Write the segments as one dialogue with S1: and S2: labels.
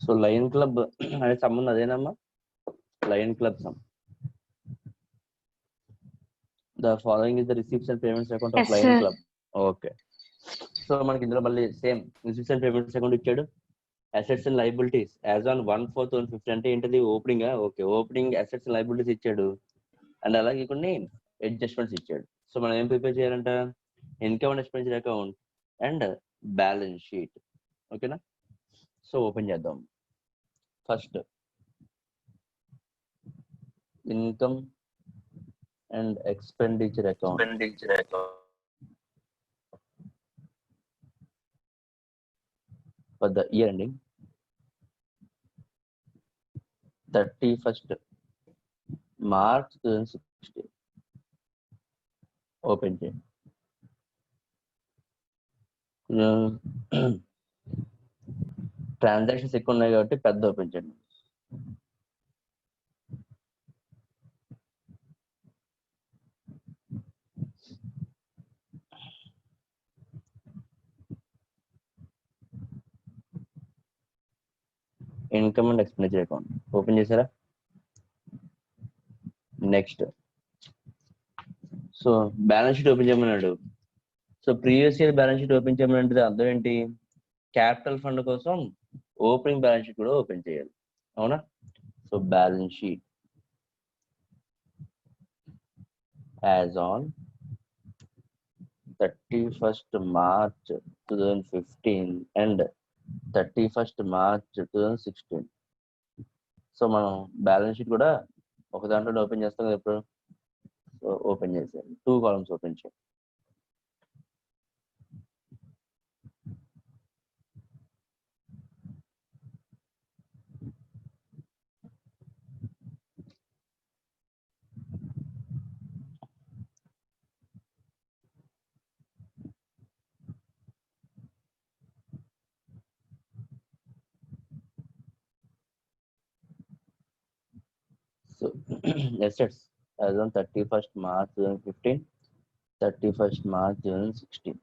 S1: So lion club అనే some ఉంది అదేనమ్మా, lion club some. The following is the receipts and payments account of Lion Club. Okay. So మనకి ఇందులో మళ్ళీ same receipts and payments account ఇచ్చాడు. Assets and liabilities as on 1/4/2015 అంటే ఏంటిది, opening. Okay, opening assets and liabilities ఇచ్చాడు. And అలాగే కొన్ని adjustments ఇచ్చాడు. సో మనం ఏం ప్రిపేర్ చేయాలంట, income and expenditure account and balance sheet. ఓకేనా. సో ఓపెన్ చేద్దాం. First income and expenditure account for the year ending 31st March 2016. Open చేయండి. ట్రాన్సాక్షన్స్ ఎక్కువ ఉన్నాయి కాబట్టి పెద్ద ఓపెన్ చేయండి. Income and expenditure account open చేశారా. Next so balance sheet open చేయమన్నాడు. So previous year balance sheet open చేయమనంటే అర్థం ఏంటి, క్యాపిటల్ ఫండ్ కోసం ఓపెనింగ్ బ్యాలెన్స్ షీట్ కూడా ఓపెన్ చేయాలి, అవునా. So balance sheet as on 31st March 2015 and 31st March 2016. So మనం బ్యాలెన్స్ షీట్ కూడా ఒక దాంట్లో ఓపెన్ చేస్తాం కదా ఇప్పుడు. సో ఓపెన్ చేసేయాలి, 2 కాలమ్స్ ఓపెన్ చేయాలి. So assets as on 31st March 2015, 31st March 2016.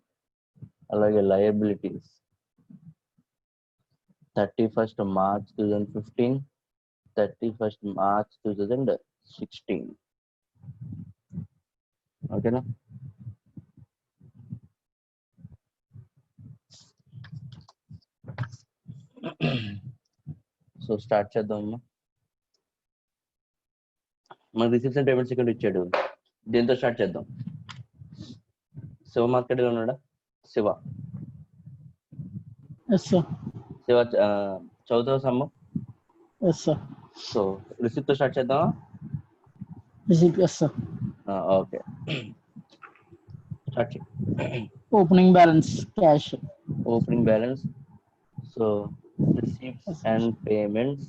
S1: అలాగే liabilities 31st March 2015, 31st March 2016. ఓకేనా. సో స్టార్ట్ చేద్దాం అమ్మా. మన రిసిప్ట్స్ అండ్ పేమెంట్స్ ఇక్కడ ఇచ్చాడు, దీంతో స్టార్ట్ చేద్దాం. శివ మార్కెట్లో ఉన్నాడా, శివ శివ చదువుతావా సమ్మ. సో రిసిప్ట్ తో స్టార్ట్ చేద్దామా. ఓకే స్టార్ట్ చేయి.
S2: Opening balance cash.
S1: Opening balance. So receipts and payments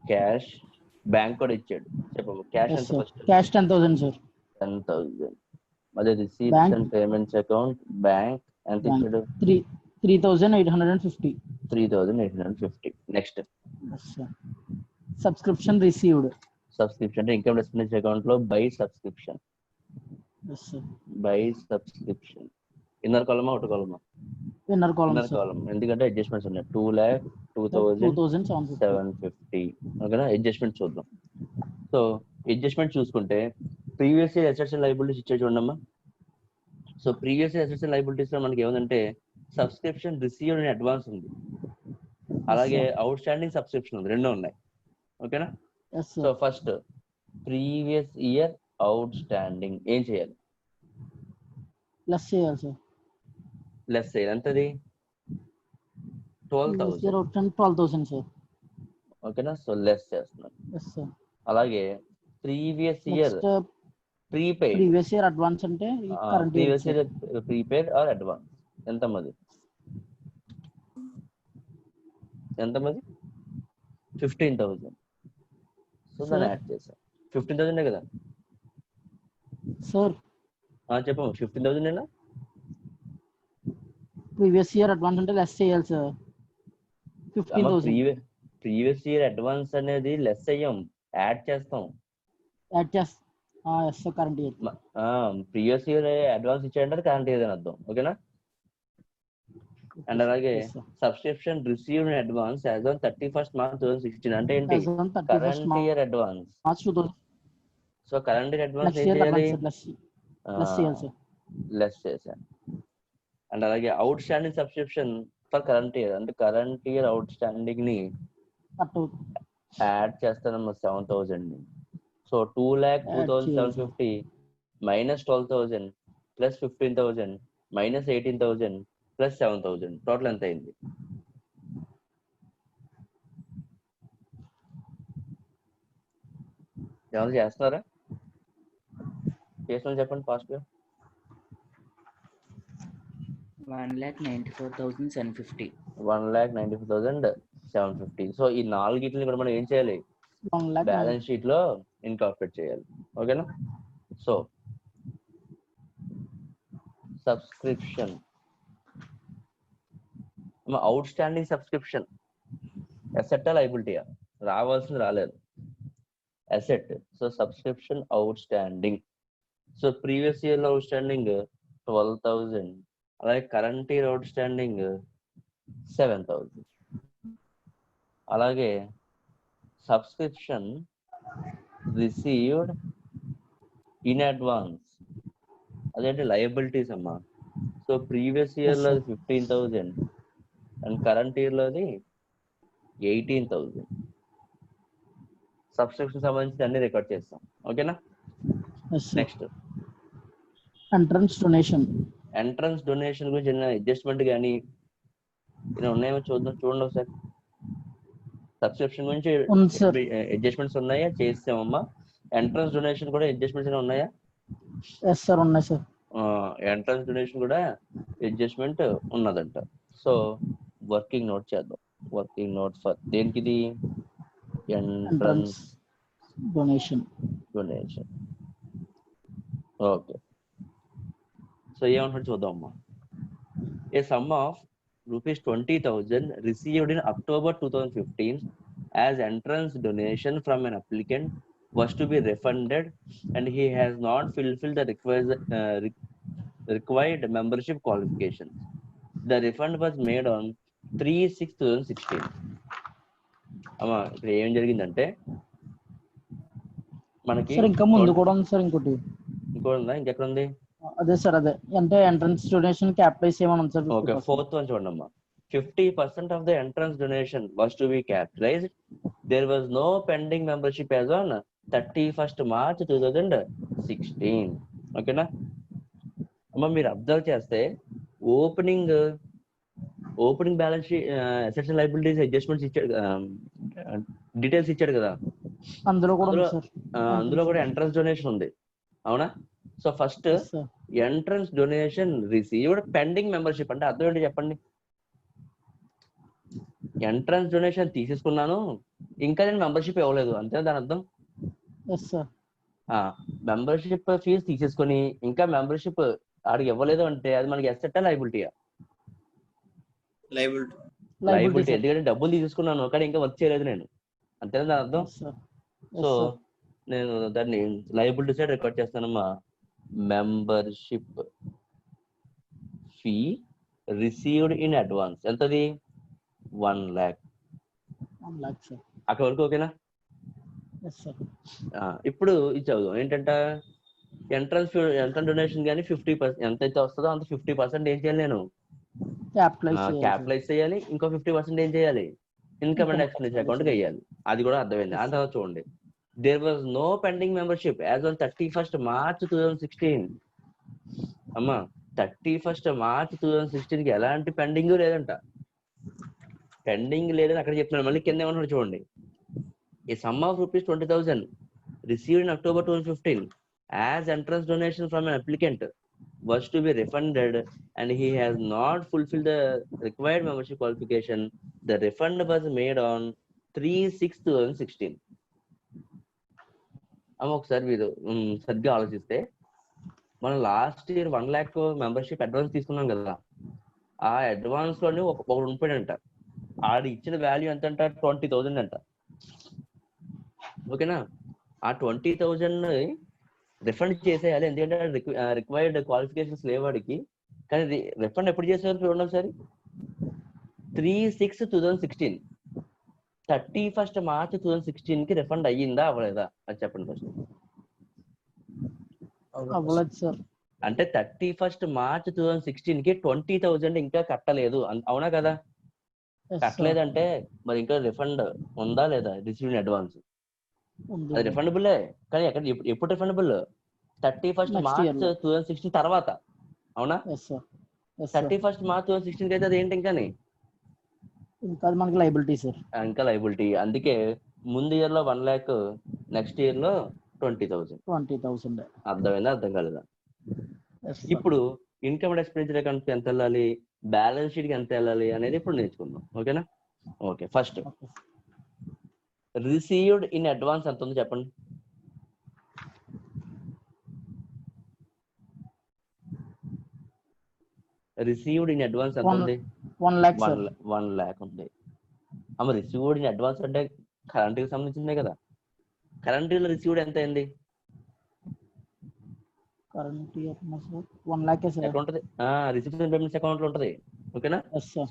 S1: cash. Bank కూడా ఇచ్చాడు, చెప్పు క్యాష్ ఎంత ఫస్ట్.
S2: Cash 10,000 sir.
S1: 10,000. అదే receipts and payments account bank ఎంత ఇచ్చాడు,
S2: 3,850.
S1: 3,850. Next
S2: subscription received.
S1: సబ్స్క్రిప్షన్ అంటే ఇన్కమ్ ఎక్స్పెండిచర్ అకౌంట్ లో by subscription. By subscription inner కాలమా అవుటర్ కాలమా. ఇన్నర్ కాలమ్, ఎందుకంటే అడ్జస్ట్మెంట్స్ ఉన్నాయి. 2,02,750. ఓకేనా. అడ్జస్ట్మెంట్ చూద్దాం. సో అడ్జస్ట్మెంట్ చూసుకుంటే previous year assets and liabilities ఇచ్చే చూడమ్మా. So previous year assets and liabilities లో మనకి ఏముందంటే సబ్స్క్రిప్షన్ రిసీవ్డ్ అండ్ అడ్వాన్స్ ఉంది, అలాగే అవుట్ స్టాండింగ్ సబ్స్క్రిప్షన్ ఉంది, రెండు ఉన్నాయి. ఓకేనా. So first previous year outstanding ఏం చేయాలి,
S2: లెస్ చేయాలి సార్.
S1: లెస్ చేయాలి. ఎంతది,
S2: 12,000 సార్.
S1: ఓకేనా. సో లెస్ చేస్తున్నాం. అలాగే previous year prepaid.
S2: Previous year advance అంటే
S1: previous year prepaid or advance ఎంతమంది, ఎంతమంది 15,000. సో దాన్ని యాడ్ చేసాం. 15,000 కదా
S2: సార్.
S1: చెప్పు 15,000
S2: ప్రీవియస్ ఇయర్ అడ్వాన్స్ అంటే లెస్ చేయాలి సార్. 15,000.
S1: ప్రీవియస్ ఇయర్ అడ్వాన్స్ అనేది లెస్ అయ్యాం, యాడ్ చేస్తాం.
S2: Current year.
S1: Previous year advance ఇచ్చాడంటే కరెంట్ ఇయర్ అని అర్థం. ఓకేనా. అండ్ అలాగే
S2: Yes, sir.
S1: Subscription received in advance as on 31st March 2016 అంటే ఏంటి?
S2: As on 31st
S1: current year advance.
S2: March 2000.
S1: So current year advance
S2: Next
S1: ఏం
S2: year
S1: చేయాలి?
S2: advance, less చేయాలి సార్.
S1: లెస్ చేశాను. అండ్ అలాగే out standing subscription for current year అంటే current year out standing ని add చేస్తానమ్మా 7,000 ని. So 2,02,750 minus 12,000 plus 15,000 minus 18,000 plus 7,000 total ఎంత అయింది? ఏమైనా చేస్తున్నారా? చేసిన చెప్పండి ఫాస్ట్ గా.
S3: 1,94,750.
S1: 1,94,750. సో ఈ నాలుగిటిని కూడా మనం ఏం చేయాలి? బ్యాలెన్స్ షీట్ లో ఇన్కార్పొరేట్ చేయాలి. ఓకేనా? So subscription outstanding subscription asset లయబిలిటీయా? రావాల్సింది రాలేదు, asset. So subscription outstanding. So previous year లో అవుట్ స్టాండింగ్ 12,000, అలాగే కరెంట్ ఇయర్ అవుట్ స్టాండింగ్ 7,000. అలాగే సబ్స్క్రిప్షన్ రిసీవ్డ్ ఇన్ అడ్వాన్స్ అదేంటి లయబిలిటీస్ అమ్మా. సో ప్రీవియస్ ఇయర్ లో 15,000 అండ్ కరెంట్ ఇయర్ లోది 18,000. సబ్స్క్రిప్షన్ సంబంధించి అన్ని రికార్డ్ చేస్తాం. ఓకేనా? Next
S2: entrance donation.
S1: Entrance donation గురించి అడ్జస్ట్మెంట్ కానీ ఉన్నాయేమో చూడండి ఒకసారి. సబ్స్క్రిప్షన్ గురించి అడ్జస్ట్మెంట్స్ ఉన్నాయా? చేసామమ్మా. ఎంట్రన్స్ డొనేషన్ కూడా అడ్జస్ట్మెంట్స్ ఉన్నాయా?
S2: ఉన్నాయి సార్.
S1: ఎంట్రన్స్ డొనేషన్ కూడా అడ్జస్ట్మెంట్ ఉన్నదంట. సో వర్కింగ్ నోట్ చేద్దాం. వర్కింగ్ నోట్ ఫర్ దేనికి ఇది? Entrance
S2: donation.
S1: ఓకే. సో ఏమంటారు చూద్దాం అమ్మా. ఏ some of ₹20,000 received in October 2015 as entrance donation from an applicant was to be refunded and he has not fulfilled the required membership qualifications. The refund was made on 3/6/2016. అమ్మా ఇక్కడ ఏం జరిగిందంటే మనకి
S2: ఇంకా ముందు కూడా ఉంది సార్. ఇంకోటి
S1: ఉందా? ఇంకెక్కడ ఉంది?
S2: అదే సార్, అదే అంటే ఎంట్రన్స్ డొనేషన్ కి అప్లై చేయమని సార్.
S1: ఓకే, 4th one చూడండి అమ్మా. 50% of the entrance donation was to be capitalized. There was no pending membership as on 31st March 2016. ఓకేనా అమ్మా? మీరు అబ్జర్వ్ చేస్తే opening balance sheet assets and liabilities adjustments ఇచ్చాడు, details ఇచ్చాడు కదా. అందులో కూడా ఎంట్రన్స్ డొనేషన్ ఉంది, అవునా? So first entrance donation received pending membership అంటే అర్థం ఏంటి చెప్పండి? ఎంట్రన్స్ డొనేషన్ తీసేసుకున్నాను, ఇంకా నేను మెంబర్షిప్ ఇవ్వలేదు, అంతే దాని అర్థం. మెంబర్షిప్ ఫీజు తీసేసుకొని ఇంకా మెంబర్షిప్ ఆడికి ఇవ్వలేదు అంటే అది మనకి అసెట్టా లయబిలిటీయా? లయబిలిటీ. ఎందుకంటే డబ్బులు తీసుకున్నాను కానీ ఇంకా వర్క్ చేయలేదు నేను, అంతేనా దాని అర్థం? సో నేను దాన్ని లయబిలిటీ సైడ్ రికార్డ్ చేస్తానమ్మా. Membership fee received in advance ఎంతది? 1 lakh. అక్కడ వరకు ఓకేనా? ఇప్పుడు ఇది చదువు ఏంటంట, ఎంట్రన్స్ డొనేషన్ కానీ 50% ఎంతైతే వస్తుందో అంత 50% ఏం చేయాలి? నేను క్యాపిటలైజ్ చేయాలి. ఇంకో 50% ఏం చేయాలి? ఇన్కమ్ అండ్ ఎక్స్పెండిచర్ అకౌంట్ వేయాలి. అది కూడా అర్థమైంది. ఆ తర్వాత చూడండి, there was no pending membership as on 31st March 2016. అమ్మా 31st March 2016 కి ఎలాంటి పెండింగ్ లేదంట. పెండింగ్ లేదని అక్కడ చెప్తున్నాను. మళ్ళీ కింద ఏమన్నా చూడండి, ఏ some of ₹20,000 received in October 2015 as entrance donation from an applicant was to be refunded and he has not fulfilled the required membership qualification. The refund was made on 3/6/2016. ఒకసారి మీరు సరిగ్గా ఆలోచిస్తే మనం last year 1 lakh membership advance తీసుకున్నాం కదా. ఆ advance లోనే ఒకడు ఉండిపోయాడంట. ఆడు ఇచ్చిన వాల్యూ ఎంత అంట? 20,000 అంట. ఓకేనా? ఆ 20,000 రిఫండ్ చేసేయాలి, ఎందుకంటే రిక్వైర్డ్ క్వాలిఫికేషన్స్ లేవాడికి. కానీ రిఫండ్ ఎప్పుడు చేసేవారు చూడండి ఒకసారి. 3/6/2016 31st March 2016 కి రిఫండ్ అయ్యిందా అవ్వలేదా అది చెప్పండి ఫస్ట్.
S2: అవ్వలేదు సార్.
S1: అంటే 31st March 2016 కి 20,000 ఇంకా కట్టలేదు అవునా కదా? కట్టలేదంటే మరి ఇంకా రిఫండ్ ఉందా లేదా? రిసీవ్ ఇన్ అడ్వాన్స్ అది రిఫండబుల్ కానీ ఎప్పుడు రిఫండబుల్? 31st March 2016 తర్వాత అవునా? 31st March 2016 కి అయితే అది ఏంటి ఇంకా
S2: మనకి లైబిలిటీ సార్.
S1: ఇంకా లైబిలిటీ. అందుకే ముందు ఇయర్ లో 1 lakh, నెక్స్ట్ ఇయర్ లో 20,000. అర్థమైందా అర్థం కాలేదా? ఇప్పుడు ఇన్కమ్ అండ్ ఎక్స్పెండిచర్ అకౌంట్ ఎంత వెళ్ళాలి, బ్యాలెన్స్ షీట్ కి ఎంత వెళ్ళాలి అనేది ఇప్పుడు నేర్చుకుందాం. ఓకేనా? Okay. First received in advance ఎంత ఉందో చెప్పండి. రిసీవ్డ్ ఇన్ అడ్వాన్స్ ఎంత ఉంది?
S2: 1 lakh
S1: 1 lakh ఉంది. అమ్మ రిసీవ్డ్ ఇన్ అడ్వాన్స్ అంటే కరెంట్ కి సంబంధించిందే కదా. కరెంట్ ఇయర్ లో రిసీవ్డ్ ఎంత అయింది?
S2: Current year 1 lakh sir.
S1: ఉంటది రిసిప్షన్ పేమెంట్స్ అకౌంట్ లో ఉంటది. ఓకేనా?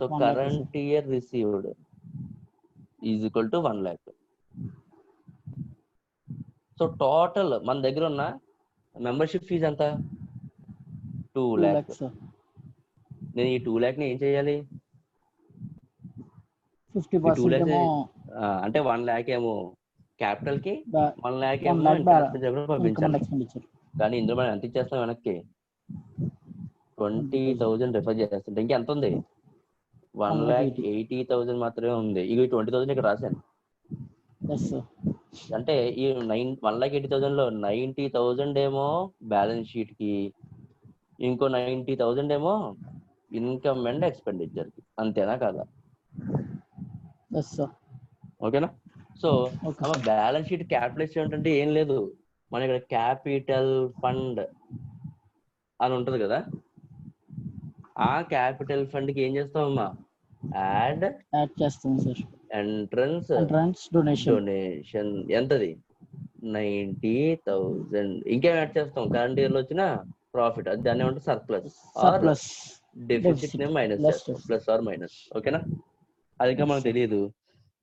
S1: So current year received is equal to 1 lakh. So total మన దగ్గర ఉన్న మెంబర్షిప్ ఫీజు ఎంత? 2 lakhs. నేను ఈ 2 lakh ని ఏం చేయాలి?
S2: 50%
S1: అంటే 1 lakh ఏమో క్యాపిటల్ కి, 1 lakh ఏమో పంపించాలి. కానీ ఇందులో మనం ఎంత ఇచ్చేస్తాం వెనక్కి? 20,000 రిఫర్ చేస్తుంటే ఇంకెంత ఉంది? 1,80,000 మాత్రమే ఉంది. ఇక 20,000 ఇక్కడ రాశాను. అంటే ఈ 1,80,000 లో 90,000 ఏమో బ్యాలెన్స్ షీట్ కి, ఇంకో 90,000 ఏమో ఇన్కమ్ అండ్ ఎక్స్పెండిచర్ కి. అంతేనా కాదా? ఓకేనా? సో బ్యాలెన్స్ షీట్ క్యాపిటలైజ్ అంటే ఏం లేదు, మన ఇక్కడ క్యాపిటల్ ఫండ్ అని ఉంటది కదా, ఆ క్యాపిటల్ ఫండ్ కి ఏం చేస్తామమ్మా? యాడ్
S2: చేస్తాం సార్.
S1: ఎంట్రన్స్ డొనేషన్ ఎంతది? 90,000. ఇంకేం యాడ్ చేస్తాం? కరెంట్ ఇయర్ లో వచ్చిన ప్రాఫిట్, అది దాన్ని ఏమంటే సర్ప్లస్ ఆర్ డెఫిసిట్ ని మైనస్ చేస్తాం, ప్లస్ ఆర్ మైనస్. ఓకేనా? అది ఇంకా మనకు తెలియదు.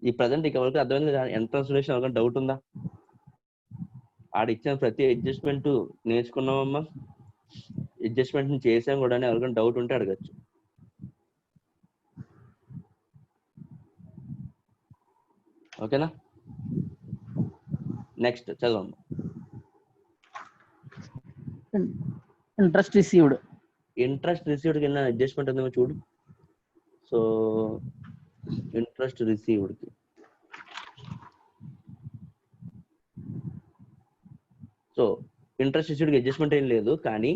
S1: ఈ ప్రజెంట్ ఇక వరకు అర్థమైంది. ఎంట్రన్స్ డొనేషన్ ఎవరికైనా డౌట్ ఉందా? ఆడిచ్చిన ప్రతి అడ్జస్ట్మెంట్ నేర్చుకున్నామమ్మా, అడ్జస్ట్మెంట్ చేసాం కూడా. ఎవరికైనా డౌట్ ఉంటే అడగచ్చు. ఓకేనా? నెక్స్ట్ చదవమ్మా.
S2: ఇంట్రెస్ట్ రిసీవ్డ్ కింద అడ్జస్ట్మెంట్ ఉందేమో చూడు. సో ఇంట్రెస్ట్ రిసీవ్డ్ కి ఇంట్రెస్ట్ రిసీవ్డ్ కి అడ్జస్ట్మెంట్ ఏం లేదు. కానీ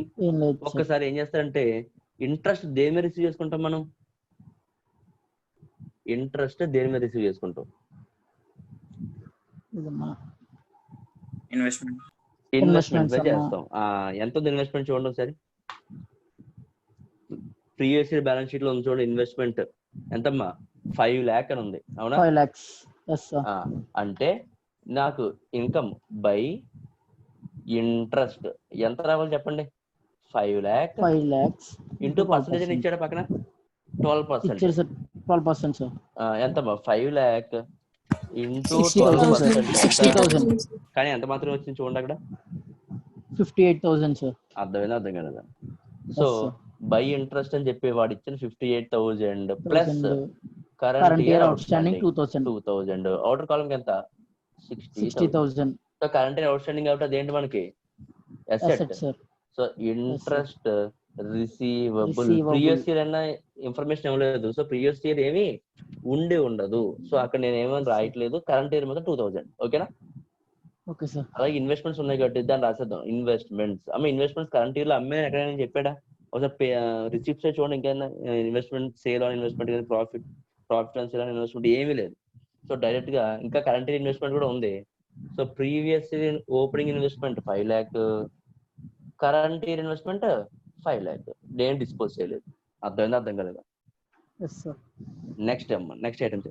S2: ఒక్కసారి ఏం చేస్తారంటే ఇంట్రెస్ట్ దేని మీద రిసీవ్ చేసుకుంటాం మనం? ఇంట్రెస్ట్ దేని మీద రిసీవ్ చేసుకుంటాం? ఇన్వెస్ట్మెంట్ చేస్తాం. ఎంత ఉంది ఇన్వెస్ట్మెంట్ చూడండి ఒకసారి. ప్రీవియస్ ఇయర్ బ్యాలెన్స్ షీట్ లో ఉంది చూడండి. ఇన్వెస్ట్మెంట్ ఎంతమ్మా? 5 lakh అని ఉంది. అవునా? 5 lakhs.
S1: అంటే నాకు ఇన్కమ్ బై ఇంట్రెస్ట్ ఎంత రావాలి చెప్పండి? 5 lakhs ఇంటూ పర్సెంటేజ్ ఇచ్చాడు పక్కన 12%. ఎంతమ్మా? 5 lakh ఇంటూ 12%. కానీ ఎంత మాత్రం వచ్చింది చూడండి అక్కడ?
S2: 58,000 సార్.
S1: అర్థమైందా అర్థం కదా? సో బై ఇంట్రెస్ట్ అని చెప్పి వాడు ఇచ్చిన 58,000 plus current year outstanding 2,000. Outer column ఎంత? 60,000. So current year outstanding కాబట్టి అదేంటి మనకి? Asset. So interest receivable. Previous year అన్న ఇన్ఫర్మేషన్ ఇవ్వలేదు. సో ప్రీవియస్ ఇయర్ ఏమి ఉండదు. సో అక్కడ నేను ఏమైనా రాయట్లేదు. కరెంట్ ఇయర్ మొత్తం 2,000. ఓకేనా?
S2: Okay sir.
S1: అలాగే ఇన్వెస్ట్మెంట్స్ ఉన్నాయి కాబట్టి దాన్ని రాసేద్దాం. ఇన్వెస్ట్మెంట్స్ ఇన్వెస్ట్మెంట్స్ కరెంట్ ఇయర్ లో అమ్మే ఎక్కడైనా చెప్పాడా? ఒకసారి రిసిప్ట్స్ చూడండి. ఇంకేనా investment, sale on investment, profit on sale on investment ఏమీ లేదు. సో డైరెక్ట్ గా ఇంకా కరెంట్ ఇయర్ ఇన్వెస్ట్మెంట్ కూడా ఉంది. So previous opening investment 5 lakh, current year investment 5 lakh. నేను డిస్పోజ్ చేయలేదు. అర్థమైందా అర్థం కాలేదా? Next item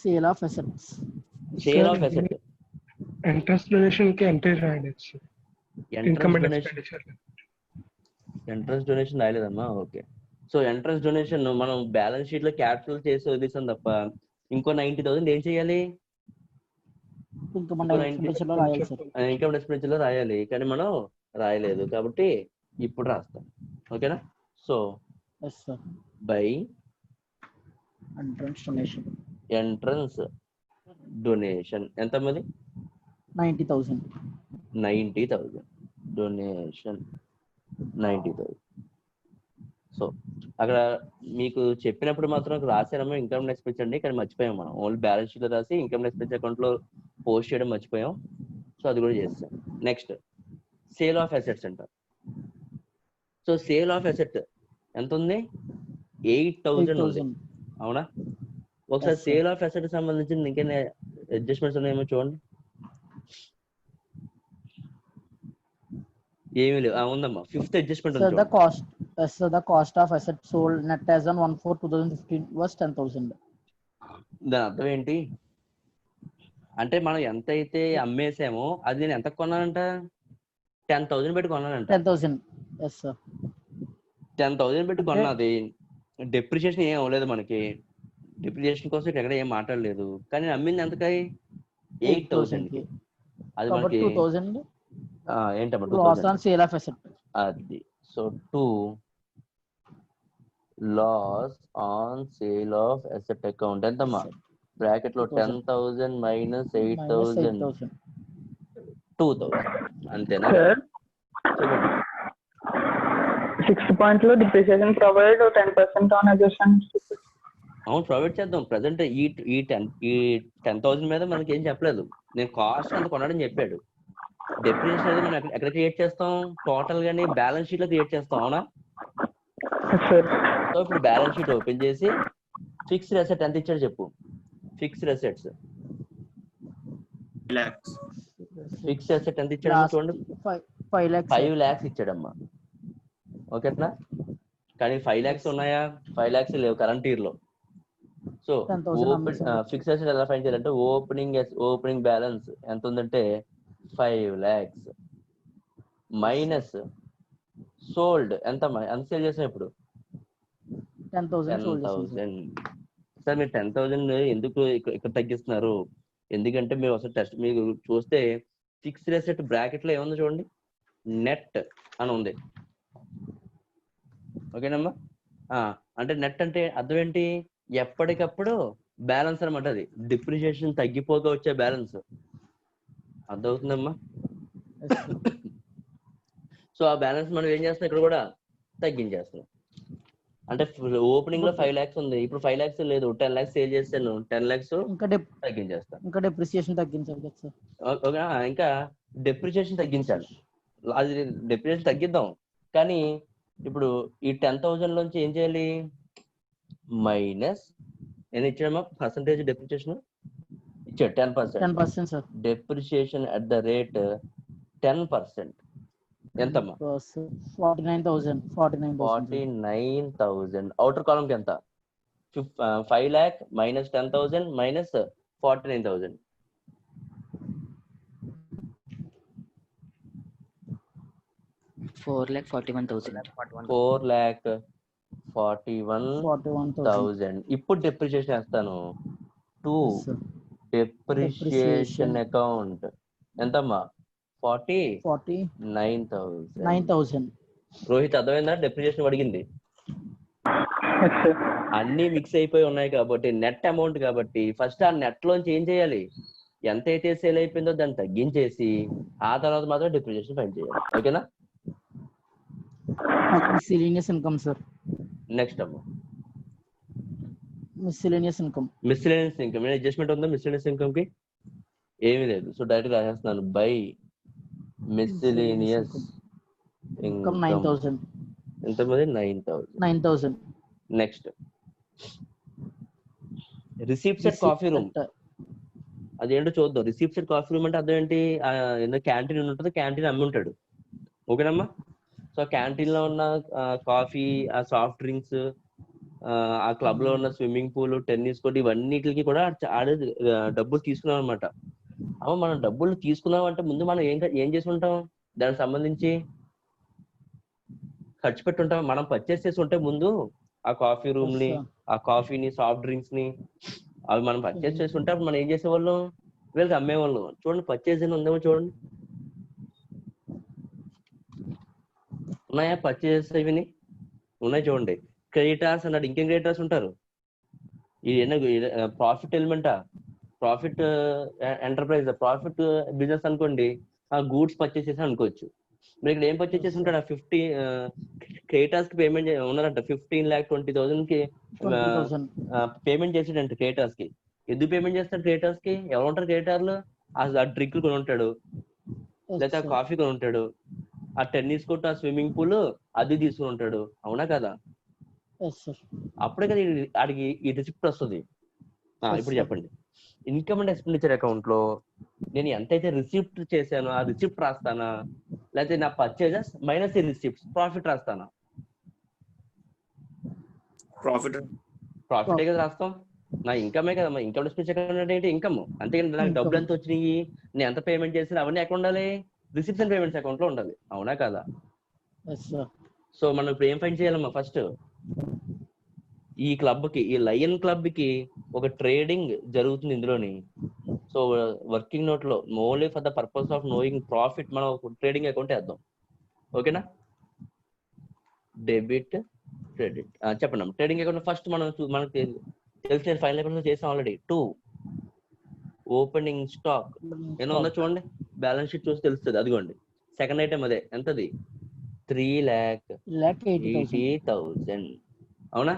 S2: sale of assets.
S3: Interest donation కి ఎంట్రీ రాయొచ్చు. Income and expenditure
S1: interest donation రాయలేదమ్మా. ఓకే. సో ఎంట్రన్స్ డొనేషన్ మనం బ్యాలెన్స్ షీట్ లో క్యాపిటల్ చేసి వదిలేసాం తప్ప ఇంకో 90,000 ఏం చేయాలి?
S4: ఇంకా మన ఎక్స్పెండిచర్ లో రాయాలి సార్.
S1: ఇన్కమ్ ఎక్స్పెండిచర్ లో రాయాలి, కానీ మనం రాయలేదు కాబట్టి ఇప్పుడు రాస్తాం. ఓకేనా? So
S4: yes sir.
S1: By
S4: entrance donation
S1: entrance donation ఎంత మరి?
S4: 90,000.
S1: 90,000 డొనేషన్ 90,000. సో అక్కడ మీకు చెప్పినప్పుడు మాత్రం రాసారమ్మా ఇన్కమ్ ఎక్స్పెండిచర్ అండి, కానీ మర్చిపోయాం మనం. ఓన్లీ బ్యాలెన్స్ షీట్ లో రాసి ఇన్కమ్ ఎక్స్పెండిచర్ అకౌంట్ లో పోస్ట్ చేయడం మర్చిపోయాం. సో అది కూడా చేస్తాం. నెక్స్ట్ సేల్ ఆఫ్ అసెట్స్ అంటారు. సో సేల్ ఆఫ్ అసెట్ ఎంత ఉంది? 8,000 ఉంది. అవునా? ఒకసారి సేల్ ఆఫ్ అసెట్ సంబంధించిన ఇంకేనా అడ్జస్ట్మెంట్స్ ఉన్నాయేమో చూడండి. ఏమీ లేవు. ఉందమ్మా, 5th అడ్జస్ట్మెంట్ ఉంది.
S4: The cost of asset sold net as on 1/4/2015 was 10,000.
S1: దాని అర్థం ఏంటి అంటే మనం ఎంత అయితే అమ్మేసామో అది నేను ఎంత కొన్నానంట? 10,000 పెట్టి కొన్నానంట.
S4: 10,000. Yes sir.
S1: 10,000 పెట్టి కొన్నది. డెప్రిసియేషన్ ఏం అవ్వలేదు మనకి. డిప్రిసియేషన్ కోసం ఎక్కడ ఏం మాట్లాడలేదు. కానీ అమ్మింది ఎంతకాయ? 8,000 కి. అది మనకి
S4: 2,000
S1: ఏంటమ్మా
S4: loss on sale of asset.
S1: అది. So 2 loss on sale of asset account ఎంతమ్మా? బ్రాకెట్ లో 10,000 మైనస్ 8,000 2,000. అంతేనా? చెప్పండి.
S5: 6th పాయింట్ లో డిప్రిసియేషన్ ప్రొవైడ్ 10% ఆన్ అడ్జస్ట్మెంట్.
S1: అవును, ప్రొవైడ్ చేద్దాం. ప్రజెంట్ ఈ 10,000 మీద మనకి ఏం చెప్పలేదు. నేను కాస్ట్ అంత కొన్నాడని చెప్పాడు. డెప్రిసియేషన్ అనేది మనం ఎక్కడ క్రియేట్ చేస్తాం? టోటల్ గానీ బ్యాలెన్స్ షీట్ లో క్రియేట్ చేస్తాం. అవునా? సో ఇప్పుడు బ్యాలెన్స్ షీట్ ఓపెన్ చేసి ఫిక్స్డ్ అసెట్ ఎంత ఇచ్చాడు చెప్పు. ఫిక్స్డ్ అసెట్స్ ఫిక్స్డ్ అసెట్ ఎంత ఇచ్చాడు చూడండి. 5 lakhs ఇచ్చాడమ్మా. ఓకేనా? కానీ 5 lakhs ఉన్నాయా? 5 lakhs లేవు కరెంట్ ఇయర్ లో. సో ఫిక్స్డ్ అసెట్ ఎలా ఫైండ్ చేయాలంటే ఓపెనింగ్ బ్యాలెన్స్ ఎంత ఉందంటే 5 lakhs మైనస్ సోల్డ్ ఎంత సేల్ చేసాం ఇప్పుడు? 10,000. సార్ మీరు 10,000 ఎందుకు ఇక్కడ తగ్గిస్తున్నారు? ఎందుకంటే మీరు అసలు టెస్ట్ మీరు చూస్తే ఫిక్స్డ్ అసెట్ బ్రాకెట్ లో ఏముంది చూడండి, నెట్ అని ఉంది. ఓకేనమ్మా? అంటే నెట్ అంటే అర్థం ఏంటి? ఎప్పటికప్పుడు బ్యాలెన్స్ అనమాట. అది డిప్రిసియేషన్ తగ్గిపోగా వచ్చే బ్యాలెన్స్. అర్థమవుతుందమ్మా? సో ఆ బ్యాలెన్స్ మనం ఏం చేస్తున్నాం? ఇక్కడ కూడా తగ్గించేస్తున్నాం. అంటే ఓపెనింగ్ లో 5 lakhs ఉంది, ఇప్పుడు 5 lakhs లేదు, 10 lakhs సేల్ చేస్తాను, 10 lakhs తగ్గించేస్తాను.
S4: ఇంకా డెప్రిసియేషన్ తగ్గించాలి కదా సార్?
S1: ఇంకా డెప్రిసియేషన్ తగ్గించాలి. అది డెప్రిసియేషన్ తగ్గిద్దాం, కానీ ఇప్పుడు ఈ 10,000 నుంచి ఏం చేయాలి? మైనస్ నేను ఇచ్చాడమ్మా పర్సంటేజ్ డెప్రిసియేషన్ ఇచ్చాడు 10%.
S4: Sir.
S1: Depreciation at the rate 10%. ఎంతమ్మా? 49,000. అవుటర్ కాలం కి ఎంత? 5 lakh మైనస్ 10,000 మైనస్ 49,000. 4,41,000. ఇప్పుడు డెప్రిసియేషన్ వేస్తాను. 2 డెప్రిసియేషన్ అకౌంట్ ఎంతమ్మా? 49,000. రోహిత్ అర్థమైందా? డెప్రిసియేషన్ అడిగింది. అన్ని మిక్స్ అయిపోయి ఉన్నాయి కాబట్టి నెట్ అమౌంట్ కాబట్టి ఫస్ట్ ఆ నెట్ లోంచి ఏం చేయాలి? ఎంతైతే సేల్ అయిపోయిందో దాన్ని తగ్గించేసి ఆ తర్వాత మాత్రం డెప్రిసియేషన్ ఫైండ్ చేయాలి. ఓకేనా?
S4: Miscellaneous income sir.
S1: నెక్స్ట్ అమ్మా
S4: మిస్సిలేనియస్ ఇన్కమ్.
S1: అడ్జస్ట్మెంట్ ఉందా మిస్సిలేనియస్ ఇన్కమ్ కి? ఏమీ లేదు. సో డైరెక్ట్ రాసేస్తున్నాను బై మిస్సిలేనియస్ ఇన్కమ్
S4: 9,000.
S1: ఎంతమంది? 9,000. Next receipts at coffee room. అదేంటో చూద్దాం. రిసిప్ట్స్ ఎట్ కాఫీ రూమ్ అంటే అర్థం ఏంటి? క్యాంటీన్ ఉంటుంది, క్యాంటీన్ అమ్మి ఉంటాడు. ఓకేనమ్మా? సో క్యాంటీన్ లో ఉన్న కాఫీ, ఆ సాఫ్ట్ డ్రింక్స్, ఆ క్లబ్ లో ఉన్న స్విమ్మింగ్ పూల్, టెన్నిస్ కోర్ట్, ఇవన్నిటికి కూడా ఆడే డబ్బులు తీసుకున్నాం అనమాట. అమ్మ మనం డబ్బులు తీసుకున్నాం అంటే ముందు మనం ఏం చేసి ఉంటాం? దానికి సంబంధించి ఖర్చు పెట్టి ఉంటాం. మనం పర్చేస్ చేసి ఉంటే ముందు
S2: ఆ కాఫీ రూమ్ ని,
S4: Yes, sir.
S2: ఆ కాఫీని, సాఫ్ట్ డ్రింక్స్ ని, అవి మనం పర్చేస్ చేసుకుంటే అప్పుడు మనం ఏం చేసేవాళ్ళం, వీళ్ళకి అమ్మేవాళ్ళం. చూడండి పర్చేస్ అని ఉందేమో చూడండి, ఉన్నాయా పర్చేస్ ఇవిని ఉన్నాయి చూడండి. క్రెడిటార్స్ అన్నాడు, ఇంకేం క్రెడిటార్స్ ఉంటారు? ఇది ప్రాఫిట్ ఎలిమెంటా, ప్రాఫిట్ ఎంటర్ప్రైజ్, ప్రాఫిట్ బిజినెస్ అనుకోండి, ఆ గూడ్స్ పర్చేస్ చేసి అనుకోవచ్చు. మీరు ఇక్కడ ఏం పర్చేస్ చేసి ఉంటాడు? 50 క్రెడిటార్స్ కి పేమెంట్ ఉన్నారంట, 15,20,000 కి
S4: 20,000.
S2: పేమెంట్ చేసాడంట క్రెడిటార్స్ కి. ఎందుకు పేమెంట్ చేస్తాడు క్రెడిటార్స్ కి? ఎవరు ఉంటారు క్రెడిటార్లు? ఆ డ్రింక్ కొని ఉంటాడు,
S4: Yes,
S2: లేకపోతే ఆ
S4: sir.
S2: కాఫీ కొని ఉంటాడు, ఆ టెన్నిస్ కోర్ట్, ఆ స్విమ్మింగ్ పూల్ అది తీసుకుని ఉంటాడు. అవునా కదా?
S4: Yes, sir.
S2: అప్పుడే కదా ఆడికి ఈ రిసిప్ట్ వస్తుంది.
S4: Yes,
S2: ఇప్పుడు
S4: sir.
S2: చెప్పండి, ఇన్కమ్ అండ్ ఎక్స్పెండిచర్ అకౌంట్ లో నేను ఎంతైతే రిసిప్ట్ చేశానో ఆ రిసిప్ట్ రాస్తానా, లేకపోతే నా పర్చేజెస్ మైనస్ ఈ రిసిప్ట్ ప్రాఫిట్ రాస్తానా?
S6: ప్రాఫిట్.
S2: ప్రాఫిటే కదా రాస్తాం. నా ఇన్కమే కదా, ఇన్కమ్ ఎక్స్పెండిచర్ అకౌంట్ ఏంటి? ఇన్కమ్. అంతేకాని నాకు డబ్బులు ఎంత వచ్చినాయి, నేను ఎంత పేమెంట్ చేసిన అవన్నీ ఎక్కడ ఉండాలి? రిసిప్ట్స్ అండ్ పేమెంట్స్ అకౌంట్ లో ఉండాలి. అవునా కదా?
S4: Yes, sir.
S2: సో మనం ఇప్పుడు ఏం ఫైండ్ చేయాలమ్మా? ఫస్ట్ ఈ క్లబ్ కి, ఈ లయన్ క్లబ్ కి ఒక ట్రేడింగ్ జరుగుతుంది ఇందులోని. సో వర్కింగ్ నోట్ లో only for the purpose of knowing profit మనం ఒక ట్రేడింగ్ అకౌంట్ వేద్దాం. ఓకేనా? Debit, credit. చెప్పండి అమ్మా. ట్రేడింగ్ అకౌంట్ ఫస్ట్ మనకు తెలిసిన ఫైనల్ అకౌంట్ చేసాం ఆల్రెడీ. 2 ఓపెనింగ్ స్టాక్ ఏమో ఉందో చూడండి, బ్యాలెన్స్ షీట్ చూసి తెలుస్తుంది. అదిగోండి సెకండ్ ఐటమ్ అదే. ఎంతది? 3,80,000. అవునా?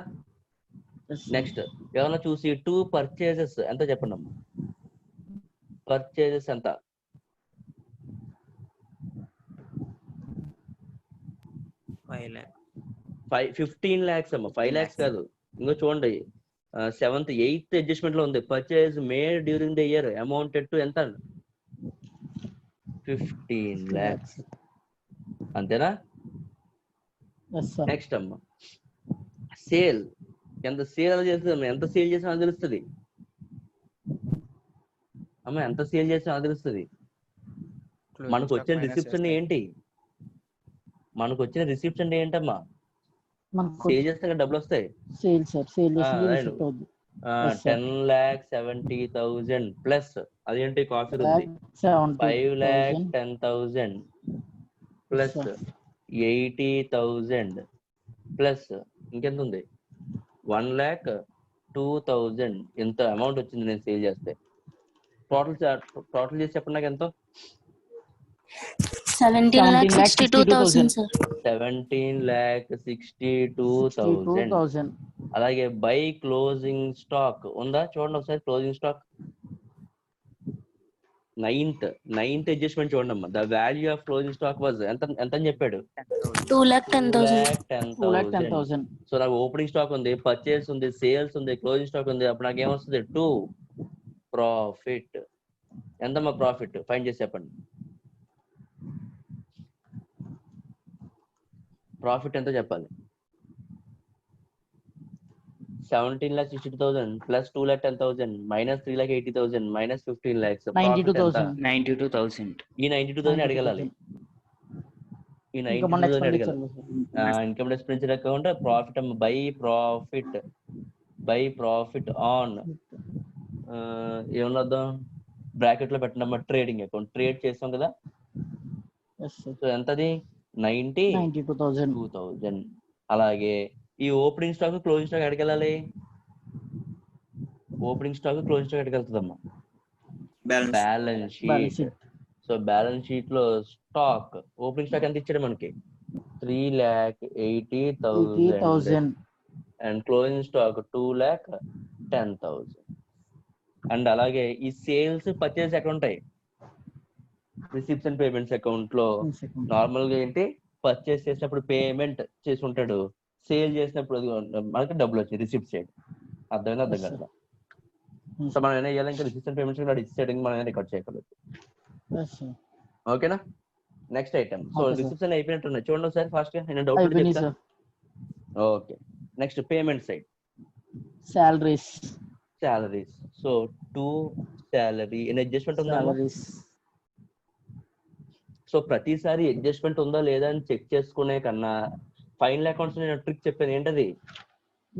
S4: Yes, sir.
S2: నెక్స్ట్ ఏమన్నా చూసి 2 పర్చేజెస్ ఎంత చెప్పండి అమ్మా. పర్చేజెస్ ఎంత? 15 lakhs అమ్మా. 5 lakhs కాదు, ఇంకో చూడండి 7th 8th అడ్జస్ట్మెంట్ లో ఉంది. Purchase made during the year amounted to ఎంత? 15 lakhs. అంతేనా?
S4: Yes, sir.
S2: నెక్స్ట్ అమ్మా సేల్. ఎంత సేల్ చేస్తుంది? ఎంత సేల్ చేసినా అది తెలుస్తుంది అమ్మ, ఎంత సేల్ చేసినా అది తెలుస్తుంది. మనకు వచ్చిన రిసిప్ట్స్ అన్ని ఏంటి? మనకు వచ్చిన రిసిప్ట్స్ అంటే ఏంటమ్మా? సేల్ చేస్తే డబ్బులు వస్తాయి.
S4: Sale, sir. సేల్ చేసింది రిసిప్ట్ అవుద్ది. Yes, sir.
S2: 10,70,000 ప్లస్ అదేంటి కాఫీ ఉంది
S4: 70,000.
S2: 5,10,000 ప్లస్ 80,000 ప్లస్ ఇంకెంత ఉంది? 1,02,000. ఎంత అమౌంట్ వచ్చింది నేను సేల్ చేస్తే? టోటల్ చేసి చెప్పండి నాకు ఎంతో?
S7: 17,62,000 sir.
S2: 17,62,000. అలాగే బై క్లోజింగ్ స్టాక్ ఉందా? చూడండి ఒకసారి క్లోజింగ్ స్టాక్. 9th అడ్జస్ట్మెంట్ చూడండి అమ్మా. The value of closing stock was ఎంత అని చెప్పాడు?
S7: 2,10,000.
S2: సో నాకు ఓపెనింగ్ స్టాక్ ఉంది, పర్చేస్ ఉంది, సేల్స్ ఉంది, క్లోజింగ్ స్టాక్ ఉంది. అప్పుడు నాకు ఏమొస్తుంది? 2 ప్రాఫిట్. ఎంతమ్మా ప్రాఫిట్? ఫైండ్ చేసి చెప్పండి. ప్రాఫిట్ ఎంతో చెప్పాలి? 17,62,000 ప్లస్ 2,10,000 మైనస్ 3,80,000 మైనస్ 15 lakhs.
S4: 92,000.
S6: 92,000.
S2: ఈ 92,000 అడగాలి. ఈ 92,000 అడగాలి. Income expenditure account profit by profit on ఏమన్నా బ్రాకెట్ లో పెట్టండి. ట్రేడింగ్ అకౌంట్ ట్రేడ్ చేస్తాం కదా. సో ఎంతది? 92,000. అలాగే ఈ ఓపెనింగ్ స్టాక్, క్లోజింగ్ స్టాక్ ఎక్కడికి వెళ్ళాలి? ఓపెనింగ్ స్టాక్, క్లోజింగ్ స్టాక్ ఎక్కడికి వెళ్తుందమ్మా? Balance sheet. So balance sheet లో స్టాక్ ఓపెనింగ్ స్టాక్ ఎంత ఇచ్చాడు మనకి? 3,80,000 అండ్ క్లోజింగ్ స్టాక్ 2,10,000. అండ్ అలాగే ఈ సేల్స్, పర్చేస్ ఎక్కడ ఉంటాయి? రిసిప్ట్స్ అండ్ పేమెంట్స్ అకౌంట్ లో. నార్మల్ గా ఏంటి? పర్చేస్ చేసినప్పుడు పేమెంట్ చేసి ఉంటాడు, సేల్ చేసినప్పుడు మనకి డబ్బులు వచ్చాయి, రిసిప్ట్ సైడ్. అర్థమైనా? అర్థం కదా? సో మనం ఏమైనా చేయాలి? ఇంకా రిసిప్ట్స్ అండ్ పేమెంట్స్ ఇచ్చేయడం మనం రికార్డ్ చేయగలదు. ఓకేనా? Next item. సో రిసిప్ట్స్ అన్ని అయిపోయినట్టున్నాయి చూడండి ఒకసారి ఫాస్ట్ గా. నేను డౌట్ చెప్తా. Okay. Next payment side.
S4: Salaries.
S2: So 2 salary in adjustment ఉందా? సో ప్రతిసారి అడ్జస్ట్మెంట్ ఉందా లేదా అని చెక్ చేసుకునే కన్నా ఫైనల్ అకౌంట్స్ నేను ట్రిక్ చెప్పాను. ఏంటది?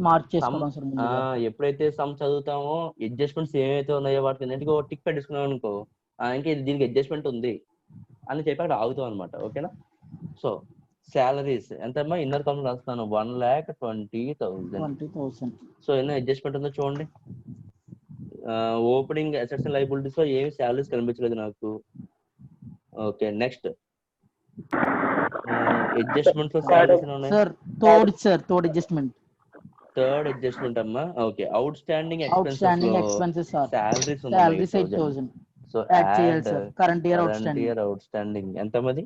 S4: మార్క్ చేసుకోవడం సార్ ముందుగా.
S1: ఎప్పుడైతే సమ్ చదువుతామో అడ్జస్ట్మెంట్స్ ఏమైతే ఉన్నాయో వాటికి అన్నిటికీ ఒక టిక్ పెట్టేసుకున్నాం అనుకో, ఇంకా దీనికి అడ్జస్ట్మెంట్ ఉంది అని చెప్పి అక్కడ ఆగుతాం అనమాట. ఓకేనా? సో సాలరీస్ ఎంతమ్మా ఇన్నర్ కాలం రాస్తున్నాను 1,20,000.
S4: 20,000.
S1: సో ఎన్నో అడ్జస్ట్మెంట్ ఉందో చూడండి. ఓపెనింగ్ అసెట్స్ అండ్ లయబిలిటీస్ లో ఏమి సాలరీస్ కనిపించలేదు నాకు. ఓకే, నెక్స్ట్ అడ్జస్ట్మెంట్స్ లో సాలరీస్ ఉన్నాయి.
S4: Sir third adjustment.
S1: Third adjustment అమ్మా. Okay, outstanding
S4: expenses sir
S1: salaries
S4: salaries 8,000
S1: so
S4: add చేయాలి sir. Current year
S1: outstanding ఎంతమంది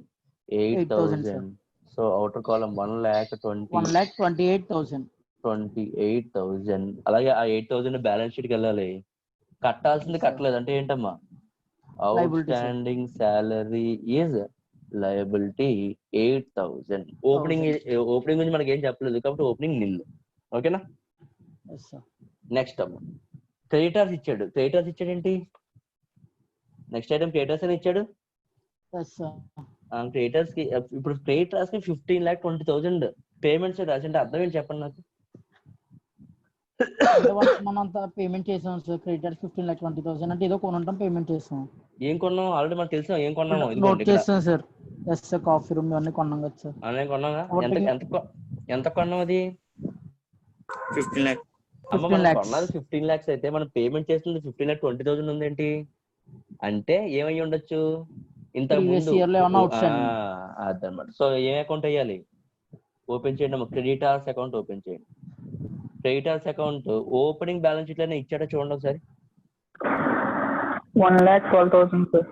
S1: 8,000. So outer column
S4: 1,28,000.
S1: 28,000. అలాగే ఆ 8,000 బ్యాలెన్స్ షీట్ కి వెళ్ళాలి. కట్టాల్సింది కట్టలేదు అంటే ఏంటమ్మా? Out standing salary is liability 8,000. Opening గురించి మనకి ఏం చెప్పలేదు కాబట్టి ఓపెనింగ్ నిల్. ఓకేనా? నెక్స్ట్ అమ్మా క్రెడిటార్స్ ఇచ్చాడు. ఏంటి నెక్స్ట్ ఐటమ్? క్రెడిటార్స్ అని ఇచ్చాడు. క్రెడిటార్స్ కి ఇప్పుడు క్రెడిటార్స్ కి 15,20,000 పేమెంట్స్ రాసింటే అర్థం ఏంటి చెప్పండి నాకు.
S4: మనం అంతా పేమెంట్ చేసాం సార్. క్రెడిటార్స్ 15,20,000 అంటే ఏదో కొనుంటాం, పేమెంట్ చేసాం.
S1: ఏం కొన్నాం ఆల్రెడీ మనకు తెలుసు. ఏం కొన్నాము
S4: నోట్ చేస్తాం sir. Yes sir, coffee room అన్ని కొన్నాం కదా సార్.
S1: అనే కొన్నాగా. ఎంత కొన్నాం అది?
S6: 15 lakh.
S1: అమ్మ మనం కొన్నది 15 lakhs అయితే మనం పేమెంట్ చేస్తుంది 15,20,000 ఉంది ఏంటి అంటే ఏమై ఉండొచ్చు? ఇంత ముందు అదనమాట. సో ఏ అకౌంట్ వేయాలి? ఓపెన్ చేయండి అమ్మ. క్రెడిటార్స్ అకౌంట్ ఓపెన్ చేయండి. Creditors account opening balance sheet లోనే ఇచ్చాడో చూడండి ఒకసారి.
S5: 1,12,000 sir.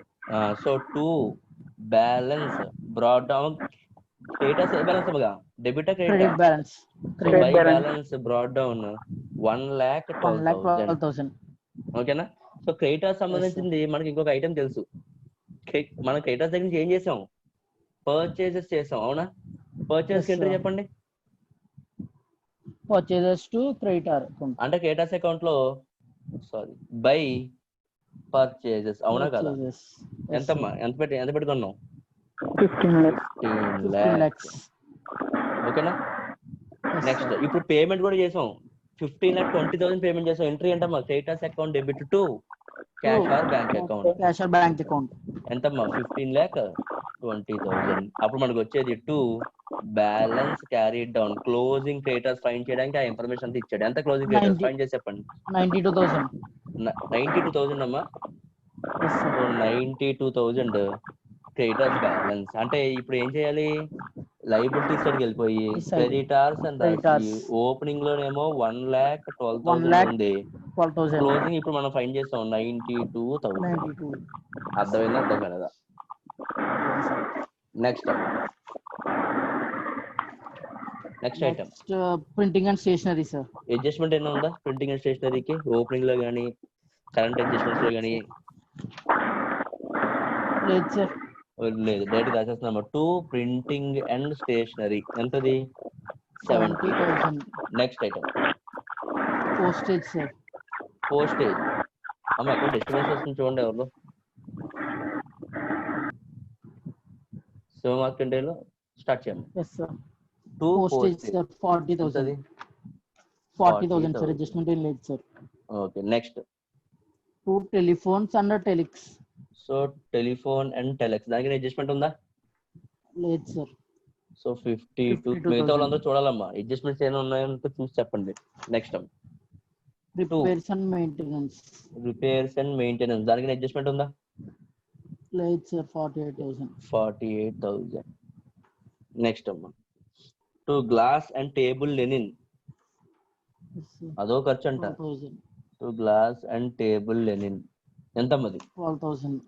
S1: So to balance brought down creditors ఏ బ్యాలెన్స్ అమ్మగా? Debit
S4: credit balance.
S1: By balance brought down 1,12,000. ఓకేనా? సో క్రెడిటార్స్ సంబంధించింది మనకి ఇంకొక ఐటమ్ తెలుసు. మనం క్రెడిటార్స్ దగ్గర నుంచి ఏం చేసాం? పర్చేసెస్ చేసాం. అవునా? పర్చేస్ ఎంట్రీ చెప్పండి.
S4: పర్చేసెస్ టు క్రెడిటార్ అకౌంట్
S1: అంటే క్రెడిటార్స్ అకౌంట్ లో బై పర్చేసెస్. అవునా కదా? ఎంతమ్మా? ఎంత పెట్టుకున్నాం?
S5: 15
S4: lakhs.
S1: ఓకేనా? నెక్స్ట్ ఇప్పుడు పేమెంట్ కూడా చేసాం. 15,20,000 పేమెంట్ చేసాం. ఎంట్రీ ఏంటమ్మా? Creditors account debit to cash or bank account. ఎంతమ్మా? 15,20,000. అప్పుడు మనకు వచ్చేది to balance carried down closing creditors find చేయడానికి ఆ ఇన్ఫర్మేషన్ అంతా ఇచ్చాడు. ఎంత క్లోజింగ్ క్రెడిటార్స్ ఫైండ్ చేసి చెప్పండి. 92,000 అమ్మా. 92,000 క్రెడిటార్స్ బ్యాలెన్స్. అంటే ఇప్పుడు ఏం చేయాలి? లయబిలిటీస్ సైడ్కి వెళ్ళిపోయి క్రెడిటార్స్ అండ్ ఓపెనింగ్ లోనేమో 1,12,000 ఉంది. క్లోజింగ్ ఇప్పుడు మనం ఫైండ్ చేస్తాం 92,000. అర్థమైందా? అర్థం కాలేదా? Next item
S4: printing and stationery sir.
S1: Adjustment ఏమైనా ఉందా ప్రింటింగ్ అండ్ స్టేషనరీకి? ఓపెనింగ్ లో కానీ కరెంట్ అడ్జస్ట్మెంట్స్ లో కానీ
S4: లేదు సార్.
S1: లేదు, డైరెక్ట్ రాసేస్తున్నాము. టు ప్రింటింగ్ అండ్ స్టేషనరీ ఎంతది? 70,000. Next item
S4: postage sir.
S1: Postage అమ్మ ఎక్కడ డిస్టర్బెన్స్ వస్తుంది చూడండి. ఎవరు? శివమార్కండేలో స్టార్ట్ చేయము. To
S4: postage sir 40,000. 40,000 sir. Adjustment ఏం లేదు sir.
S1: Okay, next
S4: to telephones and telex.
S1: So telephone and telex దానికి అడ్జస్ట్మెంట్ ఉందా?
S4: లేదు సార్.
S1: సో 52. మిగతా వాళ్ళందరూ చూడాలమ్మా. అడ్జస్ట్మెంట్స్ ఏమైనా ఉన్నాయో చూసి చెప్పండి. నెక్స్ట్
S4: రిపేర్స్ అండ్ మెయింటెనెన్స్
S1: దానికి అడ్జస్ట్మెంట్ ఉందా?
S4: లేదు సార్. 48,000.
S1: నెక్స్ట్ అమ్మా to glass and table linen. అదో ఖర్చు అంట. To glass and table linen ఎంత అమ్మది?
S4: 12,000.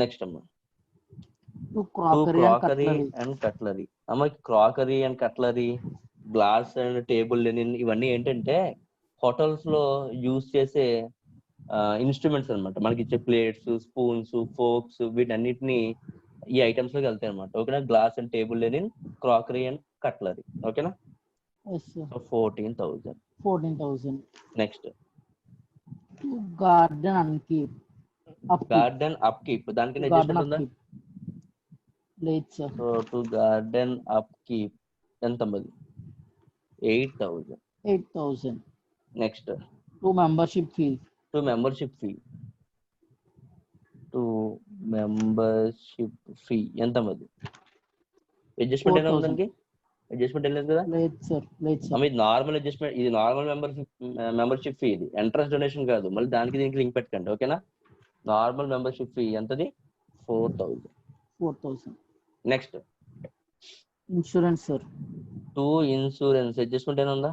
S1: నెక్స్ట్ అమ్మా
S4: టు
S1: క్రాకరీ అండ్ కట్లరీ. అమ్మ crockery and cutlery, glass and table linen ఇవన్నీ ఏంటంటే హోటల్స్ లో యూజ్ చేసే ఇన్స్ట్రుమెంట్స్ అనమాట. మనకి ఇచ్చే ప్లేట్స్, స్పూన్స్, ఫోక్స్ వీటన్నిటిని ఈ ఐటమ్స్ లోకి వెళ్తాయి అనమాట. ఓకేనా? Glass and table linen, crockery and cutlery. ఓకేనా? 14,000. నెక్స్ట్
S4: గార్డెన్
S1: అప్ కీప్ దానికి అడ్జస్ట్మెంట్ ఉందా?
S4: లేదు sir.
S1: So to garden upkeep ఎంత అమ్మది? 8,000.
S4: 8,000.
S1: Next,
S4: 2 membership fee.
S1: to membership fee. To membership fee ఎంత మరి అడ్జస్ట్మెంట్ ఎలా
S4: 4,000.
S1: ఉందండి? అడ్జస్ట్మెంట్ ఏం లేదు కదా
S4: లేదు సార్, లేదు సార్.
S1: ఇది నార్మల్ అడ్జస్ట్మెంట్, ఇది నార్మల్ మెంబర్షిప్ ఫీ, ఇది ఎంట్రన్స్ డొనేషన్ కాదు. మళ్ళీ దానికి దీనికి లింక్ పెట్టకండి, ఓకేనా? నార్మల్ మెంబర్షిప్ ఫీ ఎంతది? 4,000.
S4: 4,000.
S1: Next,
S4: insurance sir.
S1: To insurance adjustment ఏమైనా ఉందా?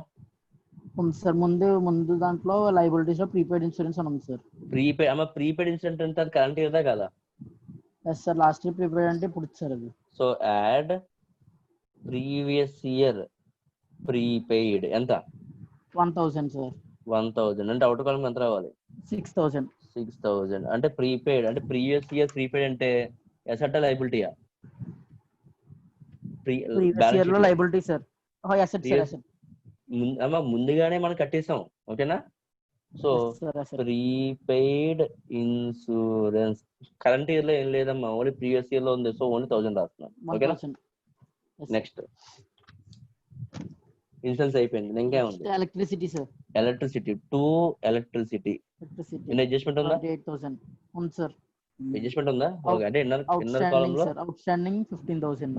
S4: ఉంది సార్. ముందు దాంట్లో లైబిలిటీస్ లో ప్రీపెయిడ్ ఇన్సూరెన్స్ అని ఉంది సార్.
S1: ప్రీపెయిడ్ ఇన్సూరెన్స్ అంటే అది కరెంట్ ఇయర్దా కదా?
S4: Yes sir, last year prepaid అంటే ఇప్పుడు ఇచ్చారు అది.
S1: So add previous year prepaid ఎంత?
S4: 1,000 సార్.
S1: 1,000 అంటే అవుట్ కాలం ఎంత రావాలి?
S4: 6,000.
S1: 6,000 అంటే ప్రీపెయిడ్ అంటే ప్రీవియస్ ఇయర్ ప్రీపెయిడ్ అంటే ఎసెట్ లైబిలిటీయా?
S4: ప్రీవియస్ ఇయర్ లో liability sir. Asset sir, asset.
S1: ముందుగానే మనం కట్టేసాం, ఓకేనా? So
S4: sir asset.
S1: Prepaid insurance current year లో ఏం లేదమ్మా, ఓన్లీ ప్రీవియస్ ఇయర్ లో ఉంది. సో ఓన్లీ 1,000 రాస్తున్నాం, ఓకేనా?
S4: 1,000.
S1: నెక్స్ట్, ఇన్సూరెన్స్ అయిపోయింది, ఇంకేముంది?
S4: Electricity sir.
S1: Electricity, to electricity ఎన్ని అడ్జస్ట్మెంట్ ఉందా?
S4: 28,000 ఉంది సార్.
S1: అడ్జస్ట్మెంట్ ఉందా? ఓకే, అంటే ఇన్నర్ కాలం లో
S4: outstanding 15,000.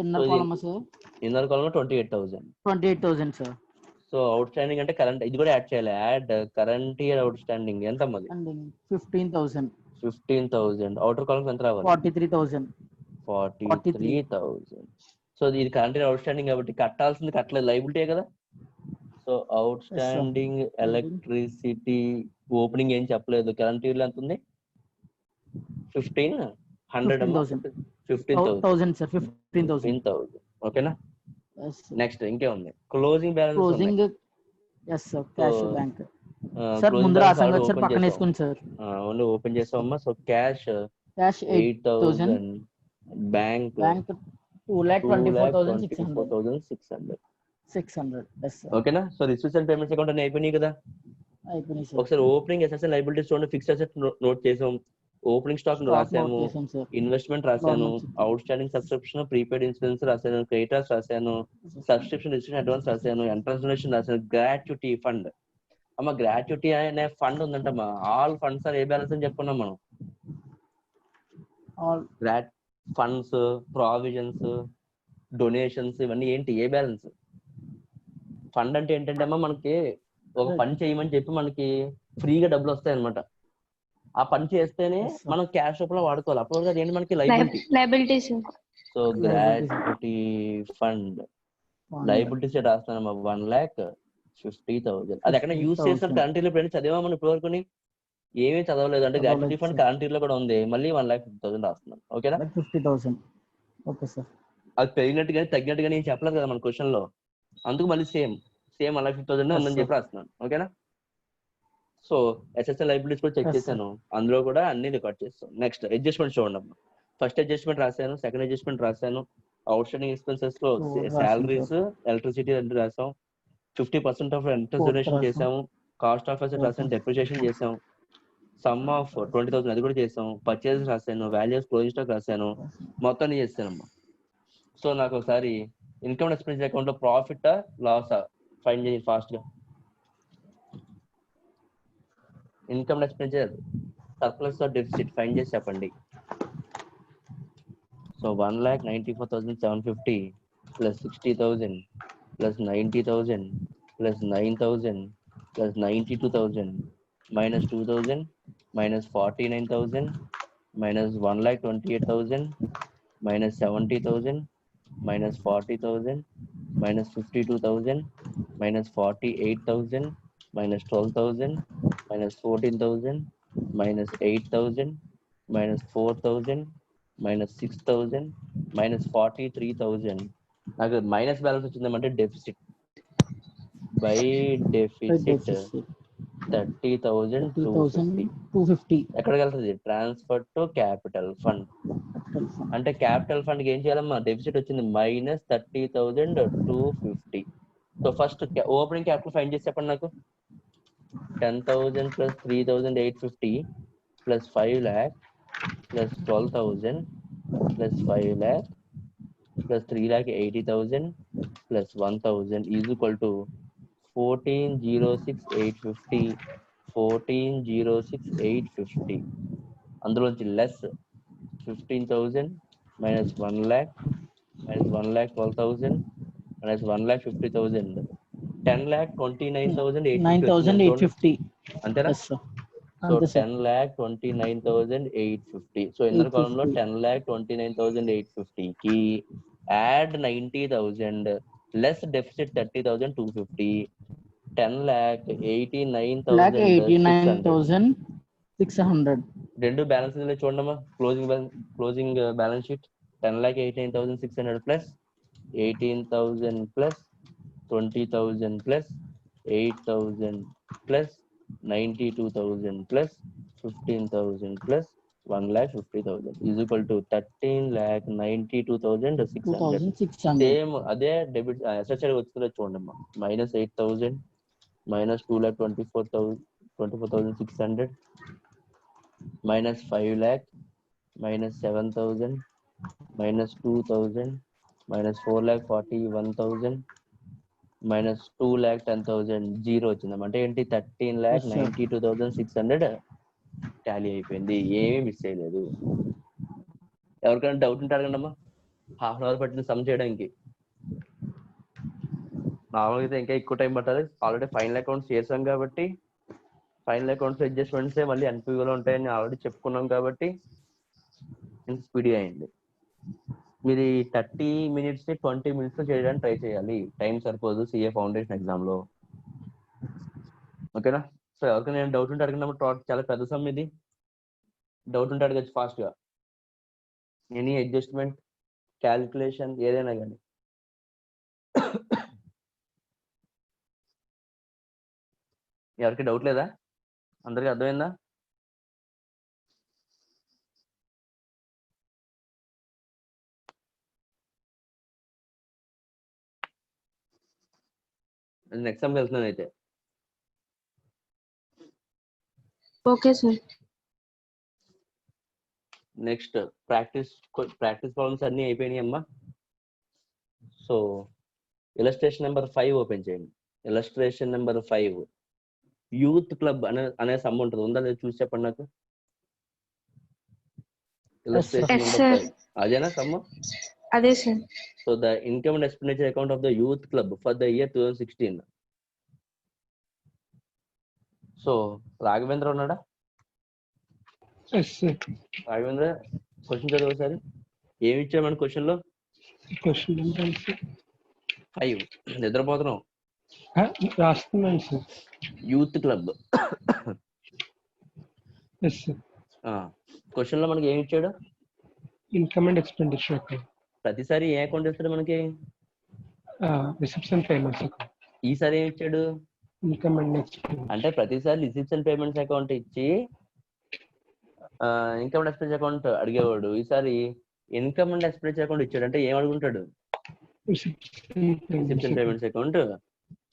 S4: Inner column sir.
S1: Inner column లో 28,000.
S4: 28,000 సార్.
S1: సో అవుట్ స్టాండింగ్ అంటే కరెంట్, ఇది కూడా యాడ్ చేయాలి. Add current year outstanding ఎంత మరి?
S4: అండ్ 15,000.
S1: 15,000. అవుటర్ కాలం ఎంత రావాలి?
S4: 43,000.
S1: 43,000. సో ఇది కరెంట్ ఇయర్ అవుట్ స్టాండింగ్ కాబట్టి కట్టాల్సింది కట్టలేదు, లైబిలిటీ కదా. So out standing electricity opening ఏం చెప్పలేదు. కరెంట్ ఇయర్ లో ఎంత ఉంది? 1,500.
S4: 15,000 సార్. 15,000.
S1: ఓకేనా? నెక్స్ట్ ఇంకేముంది? Closing balance.
S4: Closing yes sir, cash bank sir. ముందు రాసాం కదా సార్, పక్కన వేసుకోండి సార్.
S1: ఓన్లీ ఓపెన్ చేసామమ్మా. So cash
S4: 8,000.
S1: Bank
S4: 2,24,600. 600. Yes sir.
S1: ఓకేనా? So receives and payments account అన్ని అయిపోయినాయి కదా.
S4: అయిపోయినాయి సార్.
S1: ఒకసారి ఓపెనింగ్ అసెట్స్ లైబిలిటీస్ చూడండి. ఫిక్స్డ్ అసెట్ నోట్ చేసాం, ఓపెనింగ్ స్టాక్ రాసాము, ఇన్వెస్ట్మెంట్ రాశాను, outstanding subscription, prepaid insurance రాశాను, క్రెడిటర్స్ రాశాను, సబ్స్క్రిప్షన్ రిజిస్ట్రేషన్ అడ్వాన్స్ రాశాను, ఎంట్రన్స్ డొనేషన్ రాశాను, గ్రాట్యుటీ ఫండ్. అమ్మ గ్రాట్యుటీ అనే ఫండ్ ఉందంటమ్మా. All funds are a balance అని చెప్పుకున్నాం మనం. గ్రాట్ ఫండ్స్, ప్రావిజన్స్, డొనేషన్స్ ఇవన్నీ ఏంటి? ఏ బ్యాలెన్స్? ఫండ్ అంటే ఏంటంటే అమ్మా, మనకి ఒక పని చేయమని చెప్పి మనకి ఫ్రీగా డబ్బులు వస్తాయి అనమాట. ఆ పని చేస్తేనే మనం క్యాష్ రూపంలో వాడుకోవాలి. అప్పుడు ఏంటి మనకి
S7: liabilities.
S1: So gratuity fund liabilities రాస్తానమ్మా. 1,50,000. అది ఎక్కడ యూజ్ చేసిన కరెంట్ ఇయర్ లో చదివా మనం ఇప్పటి వరకు? ఏమీ చదవలేదు. అంటే గ్రాట్యుటీ ఫండ్ కరెంట్ ఇయర్ లో కూడా ఉంది. మళ్ళీ 1,50,000 రాస్తున్నాం, ఓకేనా?
S4: 50,000. Okay sir.
S1: అది పెరిగినట్టు కానీ తగ్గినట్టు కానీ ఏం చెప్పలేదు కదా మన క్వశ్చన్ లో. అందుకు మళ్ళీ సేమ్ 1,50,000 ఉందని చెప్పి రాస్తున్నాను, ఓకేనా? సో ఎస్ఎస్ఎల్ లైబిలిటీస్ కూడా చెక్ చేశాను, అందులో కూడా అన్ని రికార్డ్ చేస్తాను. నెక్స్ట్ అడ్జస్ట్మెంట్ చూడండి అమ్మా. ఫస్ట్ అడ్జస్ట్మెంట్ రాశాను, సెకండ్ అడ్జస్ట్మెంట్ రాశాను. అవుట్ స్టాండింగ్ ఎక్స్పెన్సెస్ లో శాలరీస్, ఎలక్ట్రిసిటీ రెండు రాసాం, 50% ఆఫ్ ఎంట్రన్స్ డొనేషన్ చేసాము, కాస్ట్ ఆఫ్ అసెట్ రాసాను, డెప్రిసియేషన్ చేసాం, సమ్ ఆఫ్ 20,000 అది కూడా చేసాం, పర్చేస్ రాశాను, వాల్యూస్ క్లోజింగ్ స్టాక్ రాశాను, మొత్తం చేస్తానమ్మా. సో నాకు ఒకసారి ఇన్కమ్ ఎక్స్పెన్సెస్ అకౌంట్ లో ప్రాఫిట్ లాస్ ఫైండ్ చేయండి ఫాస్ట్ గా. Income expenditure surplus or deficit find చేసి చెప్పండి. So 1,94,750 plus 60,000 plus 90,000 plus 9,000 plus 92,000 minus 2,000 minus 49,000 minus 1,28,000 minus 70,000 minus 40,000 minus 52,000 minus 48,000 minus 12,000 minus 14,000 minus 8,000 minus 4,000 minus 6,000 minus 43,000. నాకు minus balance వచ్చిందంటే deficit. By deficit 30,250. ఎక్కడికి వెళ్తుంది? Transfer to capital fund. అంటే capital fund కి ఏం చేయాలమ్మా? డెఫిసిట్ వచ్చింది minus 30,250. So first opening capital find చేసి చెప్పండి నాకు. 10,000 plus 3,850 plus 5 lakh plus 12,000 plus 5 lakh plus 3,80,000
S2: plus 1000 is equal to 14,06,850 14,06,850 అందులోంచి less 15,000 minus 1 lakh minus 1,12,000 minus 1,50,000 10,29,850 వచ్చింది చూడండి
S4: 9,850.
S2: అంతేనా
S4: ఎస్ సార్.
S2: సో
S4: అంతే సార్.
S2: 10,29,850 సో ఇన్నర్ కాలమ్ లో 10,29,850 కి యాడ్ 90,000 లెస్ డెఫిసిట్ 30,250 10,89,600
S4: 89,600.
S2: రెండు బ్యాలెన్స్ చూడమ్మా closing balance sheet 10,89,600 plus 18,000 plus 20,000 plus 8,000 plus 92,000 plus 15,000 plus 1,50,000 is equal to 13,92,600
S4: 2,600.
S2: Same అదే డెబిట్ ఎస్ఎస్ఐ వచ్చిందో చూడమ్మా -8,000 -2,24,600 -5 lakh -7,000 -2,000 -4,41,000 -2,10,000 జీరో వచ్చిందమ్మా అంటే ఏంటి 13,92,600 టాలీ అయిపోయింది ఏమీ మిస్ చేయలేదు ఎవరికైనా డౌట్ ఉంటే అడగండి అమ్మా హాఫ్ అన్ అవర్ పట్టింది సమ్ చేయడానికి నార్మల్గా అయితే ఇంకా ఎక్కువ టైం పట్టాలి ఆల్రెడీ ఫైనల్ అకౌంట్స్ చేసాం కాబట్టి ఫైనల్ అకౌంట్స్ అడ్జస్ట్మెంట్స్ మళ్ళీ ఎన్పివిలో ఉంటాయని ఆల్రెడీ చెప్పుకున్నాం కాబట్టి స్పీడ్గా అయింది మీరు 30 minutes 20 minutes చేయడానికి ట్రై చేయాలి టైం సరిపోదు సిఏ ఫౌండేషన్ ఎగ్జామ్ లో ఓకేనా సో ఎవరికైనా నేను డౌట్ ఉంటే అడిగినప్పుడు చాలా పెద్ద సమ్ ఇది డౌట్ ఉంటే అడగచ్చు ఫాస్ట్ గా ఎనీ అడ్జస్ట్మెంట్ క్యాలిక్యులేషన్ ఏదైనా కానీ ఎవరికి డౌట్ లేదా అందరికి అర్థమైందా నెక్స్ట్ సమ్ వెళ్తున్నాను అయితే
S7: okay sir.
S2: Next practice problems అన్ని అయిపోయినాయి అమ్మా సో ఇలస్ట్రేషన్ నెంబర్ 5 ఓపెన్ చేయండి ఇలస్ట్రేషన్ నెంబర్ 5 యూత్ క్లబ్ అనే సమ్ ఉంటుంది ఉందా లేదా చూసి చెప్పండి నాకు ఇలస్ట్రేషన్ నెంబర్ 5 అదేనా సమ్
S7: అదే sir.
S2: So the income and expenditure account of the youth club for the year 2016 so Raghavendra ఉన్నాడా
S3: Yes, sir.
S2: రాఘవేంద్ర క్వశ్చన్ చదువు ఒకసారి ఏమి ఇచ్చారు మన క్వశ్చన్ లో
S3: Question number
S2: 5 నిద్రపోతున్నాం
S3: రాస్తున్నాను sir.
S2: Youth club
S3: yes sir.
S2: Question లో మనకి ఏమి ఇచ్చాడు
S3: ఇన్కమ్ అండ్ ఎక్స్పెండిచర్ అకౌంట్.
S2: ప్రతిసారి ఏ అకౌంట్ ఇస్తాడు మనకి
S3: రిసిప్ట్స్ అండ్ పేమెంట్స్ అకౌంట్.
S2: ఈసారి ఏమి ఇచ్చాడు
S3: ఇన్కమ్ అండ్ ఎక్స్పెండిచర్.
S2: అంటే ప్రతిసారి రిసిప్ట్స్ అండ్ పేమెంట్స్ అకౌంట్ ఇచ్చి ఇన్కమ్ అండ్ ఎక్స్పెండిచర్ అకౌంట్ అడిగేవాడు ఈసారి ఇన్కమ్ అండ్ ఎక్స్పెండిచర్ అకౌంట్ ఇచ్చాడు అంటే ఏం అడుగుంటాడు రిసిప్ట్స్ అండ్ పేమెంట్స్ అకౌంట్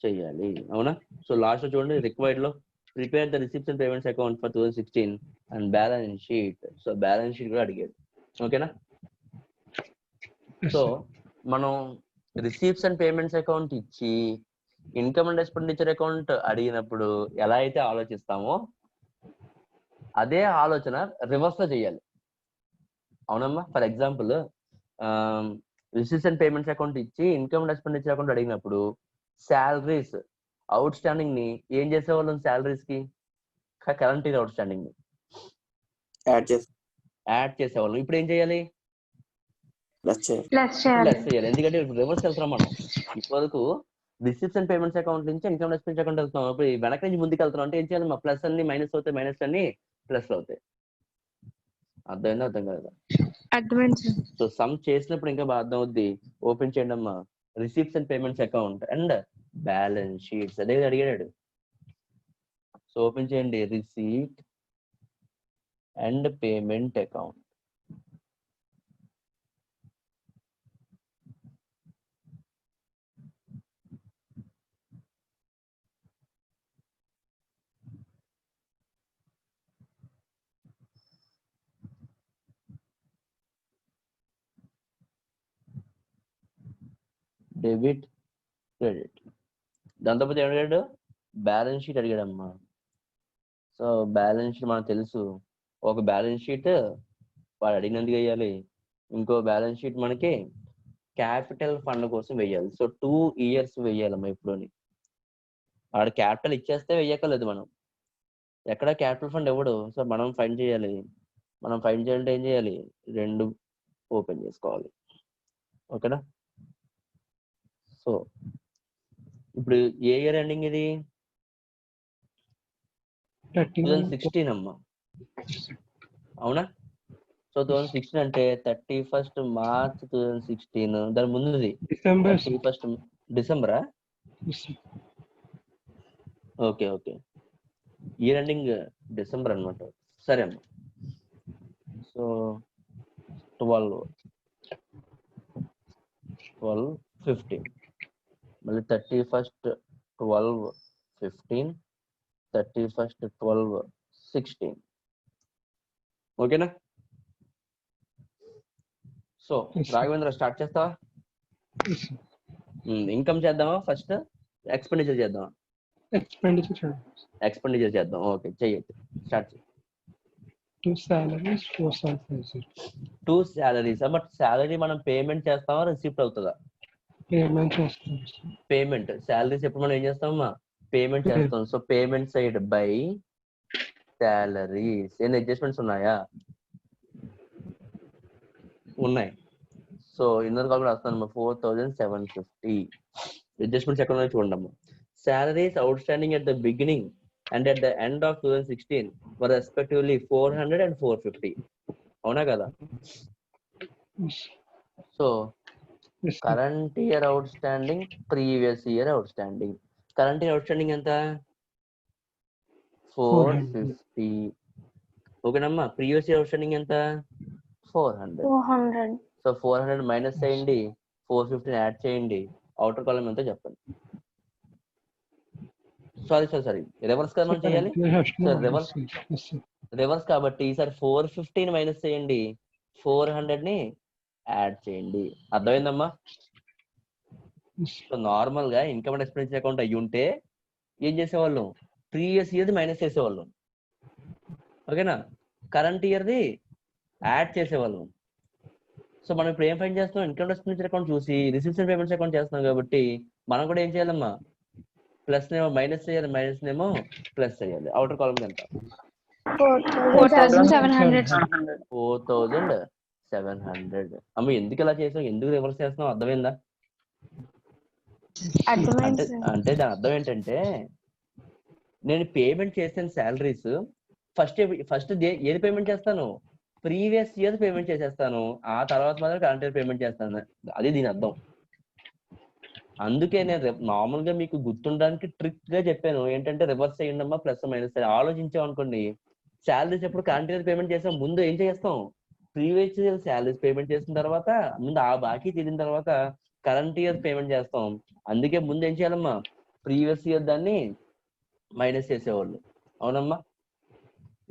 S2: చెయ్యాలి అవునా సో లాస్ట్ లో చూడండి రిక్వైర్డ్ లో prepare the receipts and payments account for 2016 and balance sheet so balance sheet కూడా అడిగాడు ఓకేనా సో మనం రిసీప్ట్స్ అండ్ పేమెంట్స్ అకౌంట్ ఇచ్చి ఇన్కమ్ అండ్ ఎక్స్పెండిచర్ అకౌంట్ అడిగినప్పుడు ఎలా అయితే ఆలోచిస్తామో అదే ఆలోచన రివర్స్ లో చేయాలి అవునమ్మా for example receipts and payments account ఇచ్చి ఇన్కమ్ అండ్ ఎక్స్పెండిచర్ అకౌంట్ అడిగినప్పుడు శాలరీస్ అవుట్ స్టాండింగ్ ని ఏం చేసేవాళ్ళం శాలరీస్ కి కరెంట్ ఇయర్ అవుట్ స్టాండింగ్ ని యాడ్ చేసేవాళ్ళం ఇప్పుడు ఏం చేయాలి లెస్ చేయాలి ఎందుకంటే రివర్స్ వెళ్తున్నాం మనం ఇప్పటివరకు రిసిప్ట్స్ అండ్ పేమెంట్స్ అకౌంట్ నుంచి ఇన్కమ్ అండ్ ఎక్స్పెండిచర్ అకౌంట్ వెళ్తున్నాం ఇప్పుడు వెనక నుంచి ముందుకు వెళ్తున్నాం అంటే ఏం చేయాలి మా ప్లస్ అన్ని మైనస్ అవుతాయి మైనస్ అన్ని ప్లస్ అవుతాయి అర్థమైందా అర్థం కాదు
S7: అర్థమైంది.
S2: సో సమ్ చేసినప్పుడు ఇంకా బాగా అర్థం అవుద్ది ఓపెన్ చేయండి అమ్మా receipts and payments account and balance sheets అదే అడిగాడు సో ఓపెన్ చేయండి receipt and payment account debit credit. దాంతోపాటు ఏమడిగాడు, బ్యాలెన్స్ షీట్ అడిగాడమ్మా. సో బ్యాలెన్స్ షీట్ మనకు తెలుసు, ఒక బ్యాలెన్స్ షీట్ వాడు అడిగినందుకు వేయాలి, ఇంకో బ్యాలెన్స్ షీట్ మనకి క్యాపిటల్ ఫండ్ కోసం వేయాలి. So 2 years వేయాలమ్మా. ఇప్పుడుని వాడు క్యాపిటల్ ఇచ్చేస్తే వేయక్కర్లేదు, మనం ఎక్కడ క్యాపిటల్ ఫండ్ ఇవ్వడు. సో మనం ఫైండ్ చేయాలి. మనం ఫైండ్ చేయాలంటే ఏం చేయాలి, 2 ఓపెన్ చేసుకోవాలి. ఓకేనా. సో ఇప్పుడు ఏ ఇయర్ ఎండింగ్ ఇది, 2016 అమ్మా, అవునా. సో 2016 అంటే 31st March 2016. దాని ముందుది
S3: December.
S2: 31st డిసెంబరా? Okay okay, year ending December అనమాట. సరే అమ్మా. సో 12, 15, మళ్ళీ 31st 12 15, 31st 12 16. ఓకేనా. సో రాఘవేంద్ర స్టార్ట్ చేస్తావా? ఇన్కమ్ చేద్దామా ఫస్ట్, ఎక్స్పెండిచర్ చేద్దామా? ఎక్స్పెండిచర్ చేద్దాం. ఓకే చెయ్యొచ్చు, స్టార్ట్ చేయి.
S3: 2 salaries, 4,500.
S2: 2 salaries. బట్ సాలరీ మనం పేమెంట్ చేస్తామా, రిసిప్ట్ అవుతుందా?
S3: పేమెంట్ చేస్తాం.
S2: పేమెంట్. సాలరీస్ ఎప్పుడు మనం ఏం చేస్తామమ్మా, పేమెంట్ చేస్తాం. So payment side by salaries. ఏమైనా అడ్జస్ట్మెంట్స్ ఉన్నాయా? ఉన్నాయి. సో ఇన్నర్ కాల్ రాస్తాను 4,750. అడ్జస్ట్మెంట్స్ ఎక్కడ ఉన్నాయి చూడండి. Salaries out standing at the beginning and at the end of 2016 were respectively 400 and 450. అవునా కదా? So current year outstanding, previous year outstanding. Current year outstanding ఎంత? 450. ఓకేనమ్మా. Previous year outstanding ఎంత? 400. So 400 minus చేయండి, 450 add చేయండి, outer కాలం ఎంతో చెప్పండి. Sorry reverse కదా మనం చేయాలి. సో రివర్స్ కాబట్టి ఈసారి 450 మైనస్ చేయండి, 400 ని యాడ్ చేయండి. అర్థమైందమ్మా? సో నార్మల్ గా ఇన్కమ్ అండ్ ఎక్స్పెండిచర్ అకౌంట్ అయ్యి ఉంటే ఏం చేసేవాళ్ళం, ప్రీవియస్ ఇయర్ ది మైనస్ చేసేవాళ్ళం. ఓకేనా. కరెంట్ ఇయర్ ది యాడ్ చేసేవాళ్ళం. సో మనం ఇప్పుడు ఏం ఫైండ్ చేస్తున్నాం, ఇన్కమ్ అండ్ ఎక్స్పెండిచర్ అకౌంట్ చూసి రిసిప్ట్స్ అండ్ పేమెంట్స్ అకౌంట్ చేస్తున్నాం కాబట్టి మనం కూడా ఏం చేయాలమ్మా, ప్లస్ నేమో మైనస్ చేయాలి, మైనస్ నేమో ప్లస్ చేయాలి. అవుటర్ కాలం ఎంత?
S7: 4,700.
S2: 4,700. అమ్మ ఎందుకు ఇలా చేసాం, ఎందుకు రివర్స్ చేస్తున్నాం, అర్థమైందా? అంటే దాని అర్థం ఏంటంటే, నేను పేమెంట్ చేసిన శాలరీస్ ఫస్ట్ ఏది పేమెంట్ చేస్తాను, ప్రీవియస్ ఇయర్ పేమెంట్ చేసేస్తాను, ఆ తర్వాత మాత్రం కరెంట్ ఇయర్ పేమెంట్ చేస్తాను. అది దీని అర్థం. అందుకే నేను నార్మల్ గా మీకు గుర్తుండడానికి ట్రిక్ గా చెప్పాను, ఏంటంటే రివర్స్ చేయండి అమ్మా, ప్లస్ మైనస్ ఆలోచించాం అనుకోండి. శాలరీస్ ఎప్పుడు కరెంట్ ఇయర్ పేమెంట్ చేస్తాం, ముందు ఏం చేస్తాం, ప్రీవియస్ ఇయర్ శాలరీస్ పేమెంట్ చేసిన తర్వాత ముందు ఆ బాకీ తీరిన తర్వాత కరెంట్ ఇయర్ పేమెంట్ చేస్తాం. అందుకే ముందు ఏం చేయాలమ్మా, ప్రీవియస్ ఇయర్ దాన్ని మైనస్ చేసేవాళ్ళు. అవునమ్మా.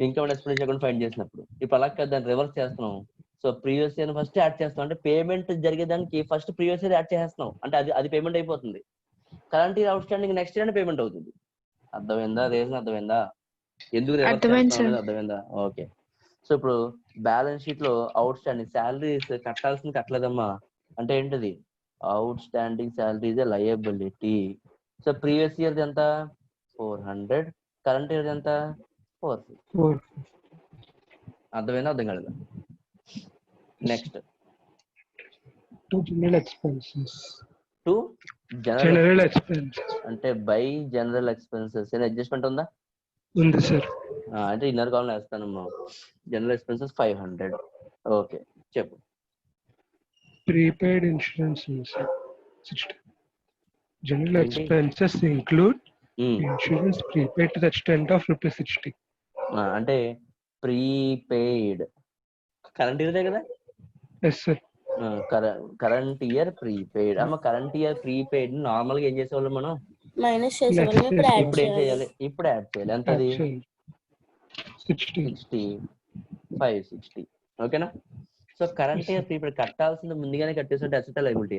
S2: Income and expenditure account find చేసినప్పుడు ఇప్పుడు అలా కదా దాన్ని రివర్స్ చేస్తున్నాం. So previous year first add చేస్తాం, అంటే పేమెంట్ జరిగేదానికి ఫస్ట్ ప్రీవియస్ ఇయర్ యాడ్ చేస్తున్నాం, అంటే అది పేమెంట్ అయిపోతుంది. Current year outstanding next year payment అవుతుంది. అర్థమైందా? రీజన్ అర్థమైందా? ఎందుకు రివర్స్ చేస్తున్నాం అర్థమైందా? ఓకే. సో ఇప్పుడు బ్యాలెన్స్ షీట్ లో అవుట్ స్టాండింగ్ శాలరీస్ కట్టాల్సింది కట్టలేదమ్మా, అంటే ఏంటిది, outstanding salaries liability. So previous year ఎంత? 400. కరెంట్ ఇయర్ ఎంత? 450. అర్థమైందా? అర్థం కాలేదా? Next
S3: To general expenses.
S2: To
S3: General expenses.
S2: అంటే బై జనరల్ ఎక్స్పెన్సెస్. ఏదైనా అడ్జస్ట్మెంట్ ఉందా?
S3: ఉంది సార్.
S2: అంటే ఇన్నర్ కాలం వేస్తానమ్మా. General expenses 500. ఓకే చెప్పు.
S3: Prepaid insurance ఉంది sir 60. General expenses include insurance prepaid to the extent of ₹60.
S2: అంటే ప్రీపెయిడ్ కరెంట్ ఇయర్ కదా?
S3: Yes sir.
S2: Current year prepaid. అమ్మ కరెంట్ ఇయర్ ప్రీపెయిడ్ నార్మల్ గా ఏం చేసేవాళ్ళం మనం,
S8: మైనస్ చేసేవాళ్ళం.
S2: ఇప్పుడు ఏం చేయాలి, ఇప్పుడు యాడ్ చేయాలి. ఎంతది?
S3: 60.
S2: 560. ఓకేనా. సో కరెంట్ ఇయర్ ప్రీపెయిడ్ కట్టాల్సింది ముందుగానే కట్టేస్తుంటే asset liability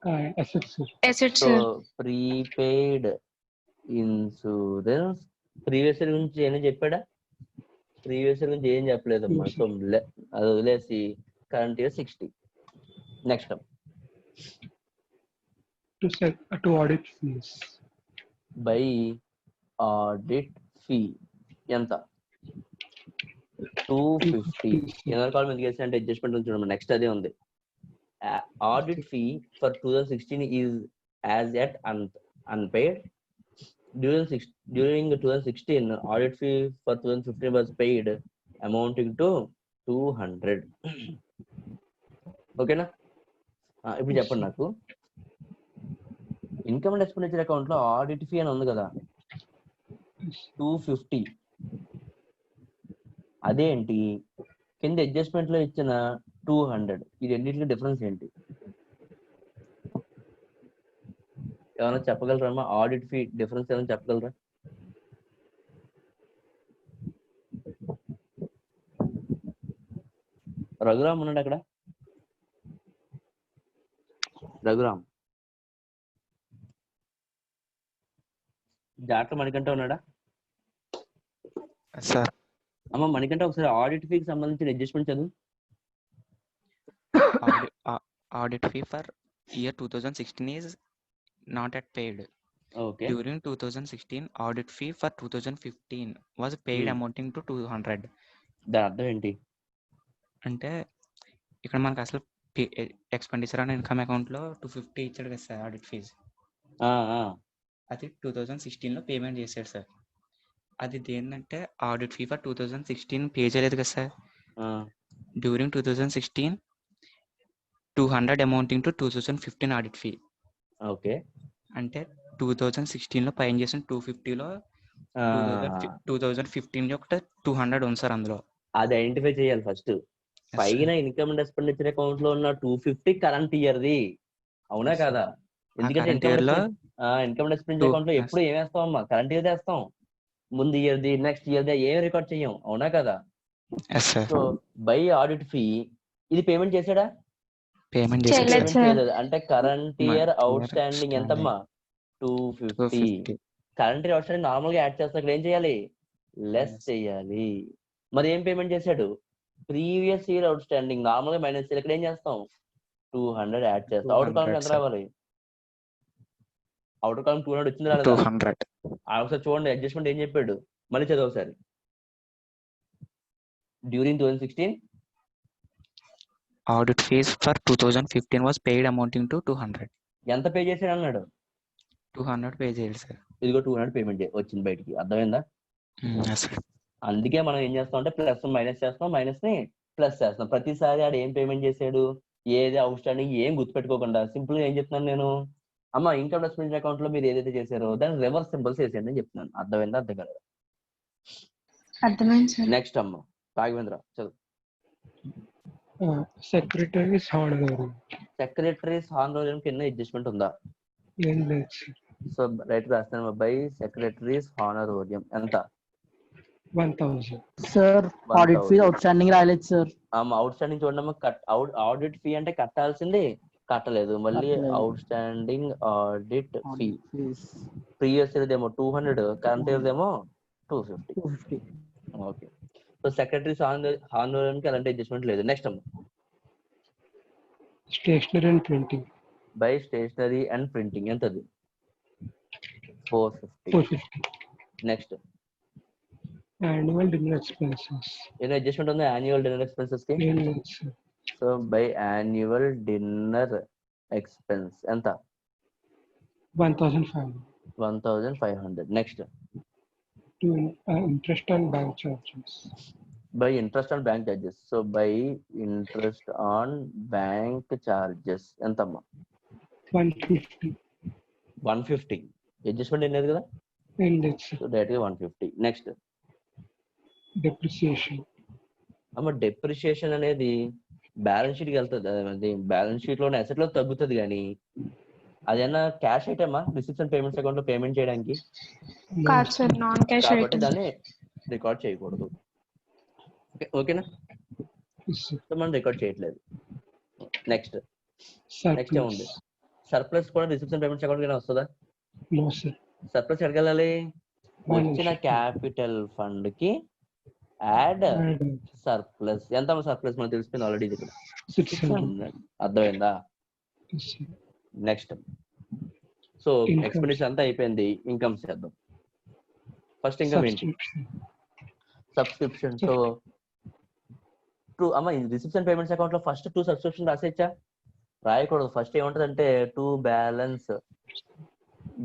S3: Assets, sir.
S7: Assets,
S1: so
S7: sir.
S1: Prepaid insurance previous year గురించి ఏమైనా చెప్పాడా? ప్రీవియస్ ఇయర్ గురించి ఏం చెప్పలేదమ్మా. సో అది వదిలేసి current year 60. Next
S3: To audit fees.
S1: By audit fee ఎంత? 250. ఎన్నో కాలం ఎందుకు వేసి అంటే అడ్జస్ట్మెంట్ ఉంది చూడమ్మా. నెక్స్ట్ అదే ఉంది. Audit fee for 2016 is as at unpaid. During 2016, audit fee for 2015 was paid, amounting to 200. ఓకేనా? ఇప్పుడు చెప్పండి నాకు, ఇన్కమ్ అండ్ ఎక్స్పెండిచర్ అకౌంట్ లో ఆడిట్ ఫీ అని ఉంది కదా 250. అదేంటి కింద అడ్జస్ట్మెంట్ లో ఇచ్చిన 200? ఈ రెండింటికి డిఫరెన్స్ ఏంటి? ఏమైనా చెప్పగలరా? ఆడిట్ ఫీ డిఫరెన్స్ ఏమైనా చెప్పగలరా? రఘురామ్ ఉన్నాడు అక్కడ? రఘురామ్ జాట్ల మణికంఠ ఉన్నాడా?
S8: సార్
S1: అమ్మ మణికంఠ ఒకసారి ఆడిట్ ఫీకి సంబంధించిన అడ్జస్ట్మెంట్ చదువు.
S8: audit fee for year 2016 is not yet paid.
S1: Okay.
S8: During 2016, audit fee for 2015 was paid amounting to 200.
S1: దాని అర్థం ఏంటి?
S8: అంటే ఇక్కడ మనకు అసలు ఎక్స్పెండిచర్ అండ్ ఇన్కమ్ అకౌంట్ లో 250 ఇచ్చాడు కదా సార్ ఆడిట్ ఫీజ్. అది 2016 లో పేమెంట్ చేశాడు సార్. అది ఏంటంటే ఆడిట్ ఫీ ఫర్ 2016 పే చేయలేదు కదా sir. During 2016 200 amounting to 2015 audit fee.
S1: Okay.
S8: అంటే 2016 లో పైన చేసిన 250 లో 2015 ఒకటి 200 ఉంది సార్ అందులో.
S1: అది ఐడెంటిఫై చేయాలి ఫస్ట్. పైన ఇన్కమ్ అండ్ ఎక్స్పెండిచర్ అకౌంట్ లో ఉన్న 250 కరెంట్ ఇయర్ ది, అవునా కదా? ఎందుకంటే ఇన్కమ్ అండ్ ఎక్స్పెండిచర్ అకౌంట్ లో ఎప్పుడు ఏం వేస్తాం అమ్మా? కరెంట్ ఇయర్ వేస్తాం. ముందు year the next year the ఏం రికార్డ్ చెయ్యం, అవునా కదా? సో బై ఆడిట్ ఫీ ఇది పేమెంట్ చేశాడా?
S8: పేమెంట్
S1: చేయలేదు. అంటే కరెంట్ ఇయర్ అవుట్ స్టాండింగ్ ఎంతమ్మా? 250. Current year outstanding normal గా యాడ్ చేస్తా, ఇక్కడ ఏం చేయాలి? లెస్ చేయాలి. మరి ఏం పేమెంట్ చేశాడు? Previous year outstanding normal గా మైనస్ చేయాలి, ఇక్కడ ఏం చేస్తాం? 200 యాడ్ చేస్తాం. అవుట్ కాలం ఎంత రావాలి? అవుట్ కాలం 200 వచ్చింది రాలేదా?
S8: 200.
S1: ఒకసారి చూడండి అడ్జస్ట్మెంట్ ఏం చెప్పాడు, మళ్ళీ చదువు ఒకసారి. During 2016
S8: audit fees for 2015 was paid amounting to 200.
S1: ఎంత పే చేశాడు అన్నాడు?
S8: 200 పే చేయాలి సార్.
S1: ఇదిగో 200 పేమెంట్ వచ్చింది బయటికి, అర్థమైందా? అందుకే మనం ఏం చేస్తాం అంటే ప్లస్ మైనస్ చేస్తాం, మైనస్ ని ప్లస్ చేస్తాం. ప్రతిసారి ఆడు ఏం పేమెంట్ చేశాడు, ఏది అవుట్ స్టాండింగ్ ఏం గుర్తుపెట్టుకోకుండా సింపుల్ గా ఏం చెప్తున్నాను నేను, అమ్మ ఇన్కమ్ అండ్ ఎక్స్పెండిచర్ అకౌంట్ లో మీరు ఏదైతే చేశారో దాన్ని రివర్స్ సింబల్స్ వేసేయండి అని చెప్తున్నాను. అర్థమైందా? అర్థం కదా?
S7: అర్థమైంది సార్.
S1: నెక్స్ట్ అమ్మ రాఘవేంద్ర చదువు.
S3: Secretaries honorarium.
S1: సెక్రటరీస్ హానరోరియం కింద అడ్జస్ట్మెంట్ ఉందా?
S3: ఏం లేదు.
S1: సో రైట్ రాస్తాను. బై సెక్రటరీస్ హానరోరియం ఎంత?
S3: 1000.
S4: Sir audit fee out standing రాయలేదు సార్.
S1: అవుట్ స్టాండింగ్ చూడమ్మా. ఆడిట్ ఫీ అంటే కట్టాల్సింది కట్టలేదు, మళ్ళీ out standing audit fee. Previous year ఏమో 200, కరెంట్ ఇయర్ ఏమో 250. ఓకే. సో సెక్రటరీస్ హానరోరియం కి అలాంటి అడ్జస్ట్మెంట్ లేదు. నెక్స్ట్ అమ్మ
S3: stationery and printing.
S1: By stationery and printing ఎంత? 450. Next
S3: annual dinner expenses.
S1: ఏదో అడ్జస్ట్మెంట్ ఉంది యాన్యువల్ డిన్నర్ ఎక్స్పెన్సెస్ కి? So by annual dinner expense ఎంత? 1500. Next
S3: interest on bank charges.
S1: By interest on bank charges. So by interest on bank charges ఎంతమ్మా? 150. Adjustment ఏం లేదు కదా? So direct గా 150. Next
S3: depreciation.
S1: అమ్మ డెప్రిసియేషన్ అనేది బ్యాలెన్స్ షీట్ కి వెళ్తుంది. అది బ్యాలెన్స్ షీట్ లో అసెట్ లో తగ్గుతుంది, కానీ అదేనా క్యాష్ ఐటమా రిసిప్ట్స్ అండ్ పేమెంట్స్ అకౌంట్ లో పేమెంట్ చేయడానికి?
S7: కాదు సార్, నాన్ క్యాష్
S1: కాబట్టి
S7: ఐటమ్.
S1: దాన్ని రికార్డ్ చేయకూడదు. ఓకేనా? సో మనం రికార్డ్ చేయట్లేదు. నెక్స్ట్ ఏముంది?
S2: సర్ప్లస్ కూడా రిసిప్షన్ పేమెంట్స్ అకౌంట్ కింద వస్తుందా?
S3: No, sir.
S2: సర్ప్లస్ ఎక్కడికి వెళ్ళాలి?
S3: Balance
S2: వచ్చిన
S3: sheet.
S2: క్యాపిటల్ ఫండ్ కి యాడ్
S3: Add
S2: సర్ప్లస్. ఎంత సర్ప్లస్ మనకు తెలిసిపోయింది ఆల్రెడీ ఇక్కడ
S3: 600.
S2: 600. అర్థమైందా?
S3: Yes, sir.
S2: Next so
S3: Incomes.
S2: Expenditure అంతా అయిపోయింది. ఇన్కమ్స్ చేద్దాం. ఫస్ట్ ఇన్కమ్ ఏంటి?
S3: Subscription.
S2: సబ్స్క్రిప్షన్. సో టూ అమ్మ రిసిప్షన్ పేమెంట్స్ అకౌంట్ లో ఫస్ట్ 2 సబ్స్క్రిప్షన్ రాసేచ్చా? రాయకూడదు. ఫస్ట్ ఏముంటది అంటే 2 బ్యాలెన్స్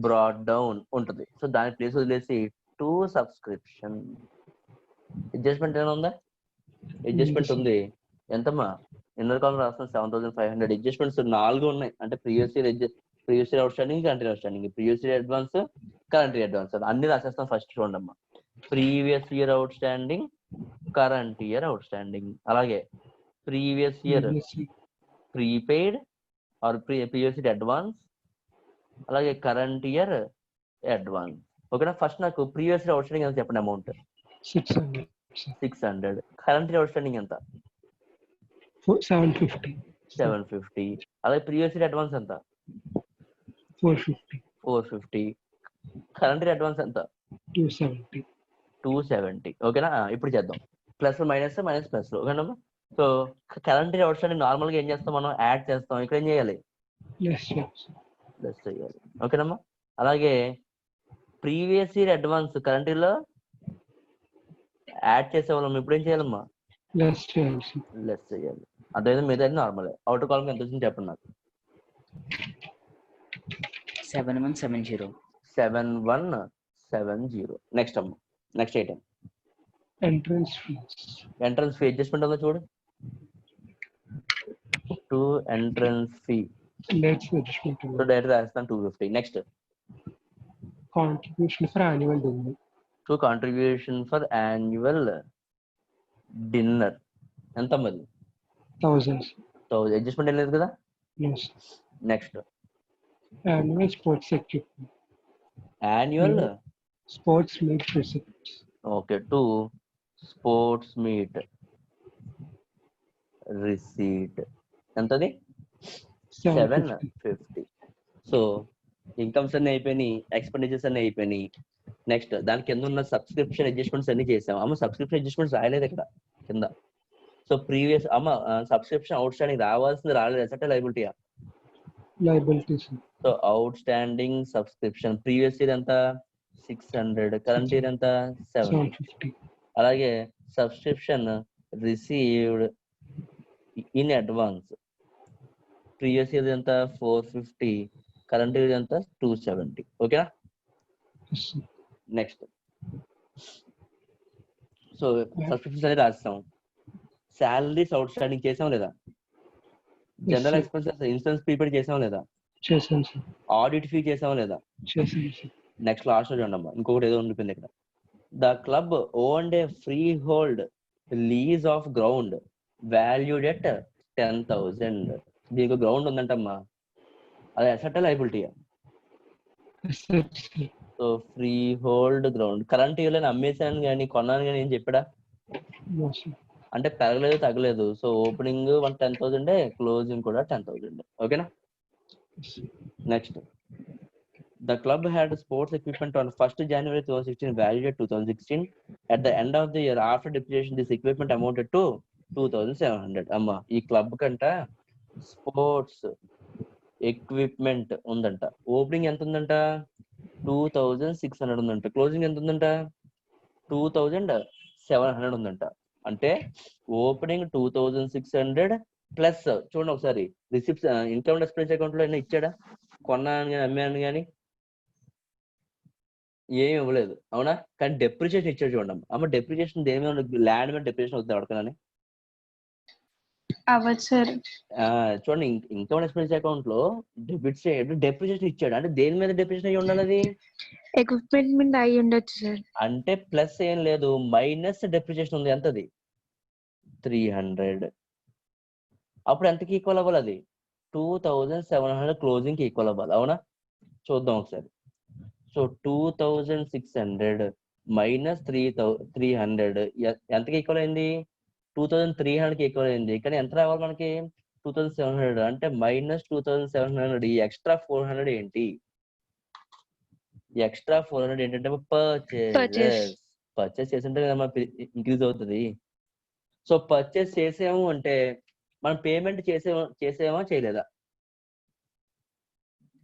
S2: బ్రాడ్ డౌన్ ఉంటుంది. సో దాని ప్లేస్ వదిలేసి 2 సబ్స్క్రిప్షన్. అడ్జస్ట్మెంట్ ఏమైనా ఉందా? అడ్జస్ట్మెంట్ ఉంది. ఎంతమ్మా? ఇన్నర్ కాలం రాస్తాం 7500. అడ్జస్ట్మెంట్స్ 4 ఉన్నాయి. అంటే previous year outstanding, current year outstanding, previous year advance, current year advance అన్ని రాసేస్తాం. ఫస్ట్ చూడమ్మా, previous year outstanding, current year outstanding, అలాగే previous year
S3: Yes, sir.
S2: Prepaid or previous year advance, అలాగే current year advance. ఓకేనా? First నాకు previous year outstanding ఎంత చెప్పండి amount?
S3: 600. Sir.
S2: 600. Current year outstanding ఎంత?
S3: 750.
S2: 750. అలాగే previous year advance ఎంత?
S3: 450.
S2: 450. Current year advance ఎంత?
S3: 270.
S2: 270. ఓకేనా? ఇప్పుడు చేద్దాం. Plus minus, minus plus. ఓకేనా? So current year outstanding normal గా ఏం చేస్తాం మనం? యాడ్ చేస్తాం. ఇక్కడ ఏం చేయాలి?
S3: Yes, yes.
S2: ప్లస్ చేయాలి. ఓకేనమ్మా? అలాగే previous year advance current year లో యాడ్ చేసేవాళ్ళం. ఇప్పుడు ఏం చేయాలమ్మా?
S3: Less chance.
S2: లెస్ చేయాలి. అదైతే మీద నార్మల్. అవుటర్ కాలం ఎంత వచ్చింది చెప్పండి నాకు?
S8: 7170.
S2: 7170. నెక్స్ట్ అమ్మా, next item
S3: Entrance fees.
S2: Entrance fee. Adjustment ఉందో చూడు. 2 entrance fee.
S3: Let's adjustment.
S2: So direct రాస్తాను 250. Next
S3: Contribution for annual dinner.
S2: 2 contribution for annual dinner. ఎంత మరి?
S3: 1000.
S2: అడ్జస్ట్మెంట్ ఏం లేదు కదా?
S3: Yes.
S2: Next
S3: Annual sports equipment.
S2: Annual
S3: Sports meet receipts.
S2: Okay 2 sports meet receipt. ఎంతది? 750. So incomes అన్ని అయిపోయినాయి, expenditures అన్ని అయిపోయినాయి. నెక్స్ట్ దాని కింద ఉన్న సబ్స్క్రిప్షన్ అడ్జస్ట్మెంట్స్ అన్ని చేసాం. అమ్మ సబ్స్క్రిప్షన్ అడ్జస్ట్మెంట్స్ రాయలేదు ఇక్కడ కింద. సో ప్రీవియస్ అమ్మ సబ్స్క్రిప్షన్ అవుట్ స్టాండింగ్ రావాల్సింది రాలేదు. అసెట్ లయబిలిటీయా?
S3: Liabilities.
S2: So outstanding subscription previous year ఎంత? 600. కరెంట్ ఇయర్ ఎంత? 750.
S3: 750.
S2: అలాగే subscription received in advance previous year ఎంత? 450. కరెంట్ ఇయర్ ఎంత? 270. ఓకేనా?
S3: Yes, sir.
S2: Next so subscriptions అనేది రాస్తాం. శాలరీస్ అవుట్ స్టాండింగ్ చేసాం లేదా? General
S3: sir.
S2: Expenses insurance prepaid చేసాం లేదా?
S3: చేశాను సార్.
S2: ఆడిట్ ఫీ చేసాం లేదా?
S3: చేశాను సార్.
S2: నెక్స్ట్ లాస్ట్ చూడండి అమ్మా, ఇంకొకటి ఏదో ఉండిపోయింది ఇక్కడ. The club owned a freehold lease of ground valued at 10,000. దీనికి గ్రౌండ్ ఉందంటమ్మా, అది అసెట్ లయబిలిటీయా?
S3: Assets, sir.
S2: So freehold ground current year లో అమ్మేసాను కానీ కొన్నాను కానీ ఏం చెప్పాడా?
S3: No, sir.
S2: అంటే పెరగలేదు తగ్గలేదు. సో ఓపెనింగ్ 10,000, క్లోజింగ్ కూడా 10,000. ఓకేనా?
S3: Yes, sir.
S2: Next the club had sports equipment on 1st January 2016 valued at 2016. At the end of the year after depreciation this equipment amounted to 2,700. అమ్మా ఈ క్లబ్ కంట sports equipment ఉందంట. Opening ఎంత ఉందంట? 2,600 ఉందంట. Closing ఎంత ఉందంట? 2,700 ఉందంట. అంటే ఓపెనింగ్ 2,600 ప్లస్ చూడండి ఒకసారి receipts income and expense account లో ఏమైనా ఇచ్చాడా? కొన్నాను కానీ అమ్మాను కానీ ఏమి ఇవ్వలేదు. అవునా? కానీ డెప్రిషియేషన్ ఇచ్చాడు చూడండి. అమ్మ డెప్రిషియేషన్ దేని మీద? ల్యాండ్ మీద డెప్రిషియేషన్ అవుతుంది అడగనని.
S7: అవ్వచ్చు సార్.
S2: చూడండి ఇన్కమ్ అండ్ ఎక్స్పెన్స్ అకౌంట్ లో డెప్రిషియేషన్ ఇచ్చాడు. అంటే దేని మీద డెప్రిషియేషన్ అయ్యి ఉండాలి? అది
S7: ఎక్విప్మెంట్ మీద అయి ఉండొచ్చు సార్.
S2: అంటే ప్లస్ ఏం లేదు, మైనస్ డెప్రిషియేషన్ ఉంది. ఎంతది? 300. అప్పుడు ఎంతకి ఈక్వల్ అవ్వాలి? అది 2,700 క్లోజింగ్ కి ఈక్వల్ అవ్వాలి. అవునా? చూద్దాం ఒకసారి. సో 2,600 మైనస్ 300 ఎంతకి ఈక్వల్ అయింది? 2,300 కి ఈక్వల్ అయింది. కానీ ఎంత రావాలి మనకి? 2700 అంటే మైనస్ 2700. ఈ ఎక్స్ట్రా 400 ఏంటి? ఎక్స్ట్రా 400 ఏంటంటే పర్చేస్ చేసింటే కదా మనకి ఇంక్రీజ్ అవుతుంది. సో పర్చేస్ చేసాము అంటే మనం పేమెంట్ చేసేమా చేయలేదా?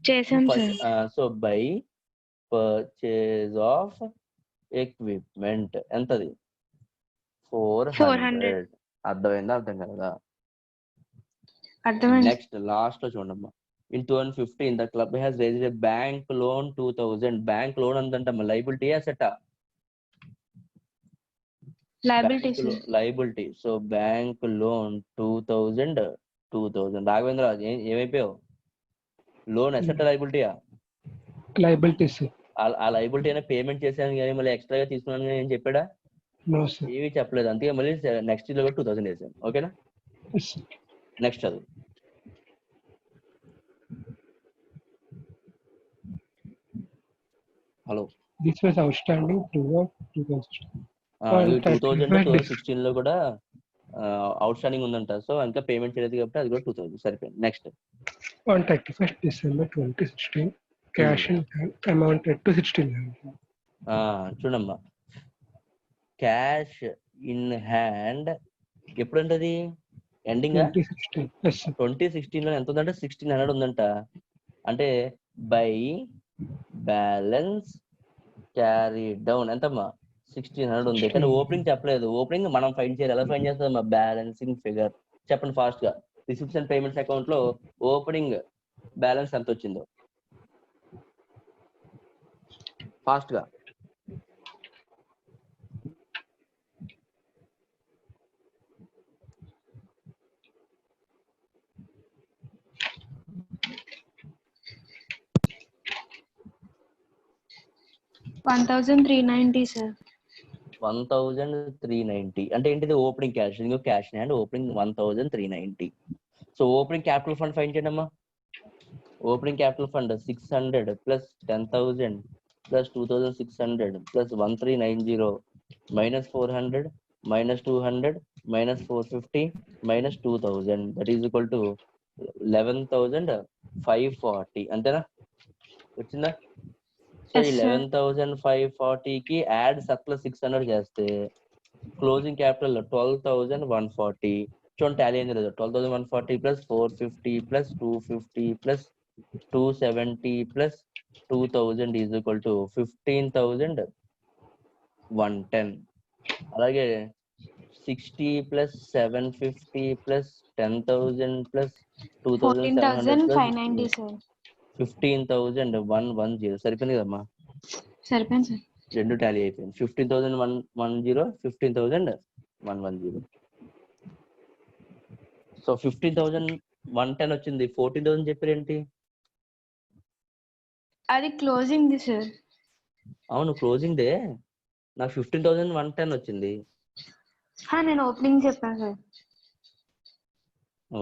S7: చేసాం sir.
S2: So by purchase of equipment ఎంతది? 400. అర్థమైందా? అర్థం కదా?
S7: అర్థమైంది.
S2: నెక్స్ట్ లాస్ట్ లో చూడమ్మా. In 2015 the club has raised a bank loan 2000. Bank loan అంతంటమ్మా లైబిలిటీ అసెటా? Liability. So bank loan 2000. Raghavendra ఏమైపోయావు? లోన్ అసెట్ లైబిలిటీయా?
S3: లైబిలిటీస్.
S2: ఆ లైబిలిటీ అయినా పేమెంట్ చేశాను కానీ మళ్ళీ ఎక్స్ట్రాగా తీసుకున్నాను కానీ ఏం చెప్పాడా? ఏమీ చెప్పలేదు. అందుకే మళ్ళీ నెక్స్ట్ లో 2000 వేసాను. ఓకేనా? నెక్స్ట్ చదువు. Hello.
S3: This was outstanding throughout 2016.
S2: 2016 లో కూడా అవుట్ స్టాండింగ్ ఉందంట. సో ఇంకా పేమెంట్ చేయలేదు కాబట్టి అది కూడా 2000 సరిపోయింది. Next.
S3: On 31st December 2016, cash in hand amounted to 1600.
S2: చూడమ్మా, క్యాష్ ఇన్ హ్యాండ్ ఎప్పుడంటది? ఎండింగ్ 2016 లో ఎంత ఉందంటే 1600 ఉందంట. అంటే బై బ్యాలెన్స్ క్యారీ డౌన్ ఎంతమ్మా? 1600 ఉంది. కానీ ఓపెనింగ్ చెప్పలేదు. ఓపెనింగ్ మనం ఫైండ్ చేయాలి. ఎలా ఫైండ్ చేస్తామమ్మా? Balancing figure. చెప్పండి ఫాస్ట్ గా. రిసిప్ట్స్ అండ్ పేమెంట్స్ అకౌంట్ లో ఓపెనింగ్ బ్యాలెన్స్ ఎంత వచ్చిందో ఫాస్ట్ గా.
S7: $1,390 సార్.
S2: 1390 అంటే ఏంటిది? Opening cash. ఇంకో cash and opening 1390. So opening capital fund find చేయండి అమ్మా. Opening capital fund 600 plus 10,000 plus 2600 plus 1390 minus 400 minus 200 minus 450 minus 2000 that is equal to 11,540. అంతేనా? వచ్చిందా? సో ఈ 11,540 కి యాడ్ సర్ప్లస్ 600 చేస్తే క్లోజింగ్ క్యాపిటల్ 12,140. చూడండి టాలీ అయింది లేదు? 12,140 plus 450 plus 250 plus 270 plus 2000 is equal to 15,110. అలాగే 60 ప్లస్ 750 ప్లస్ 10,000 ప్లస్
S7: 14,590 సార్.
S2: 15,110. సరిపోయింది కదమ్మా?
S7: సరిపోయింది సార్.
S2: రెండు టాలీ అయిపోయింది. 15,110 15,110. సో 15,110 వచ్చింది. 14,000 చెప్పారేంటి?
S7: అది క్లోజింగ్ ది సార్.
S2: అవును క్లోజింగ్ దే. నాకు 15,110 వచ్చింది.
S7: నేను ఓపెనింగ్ చెప్పాను సార్.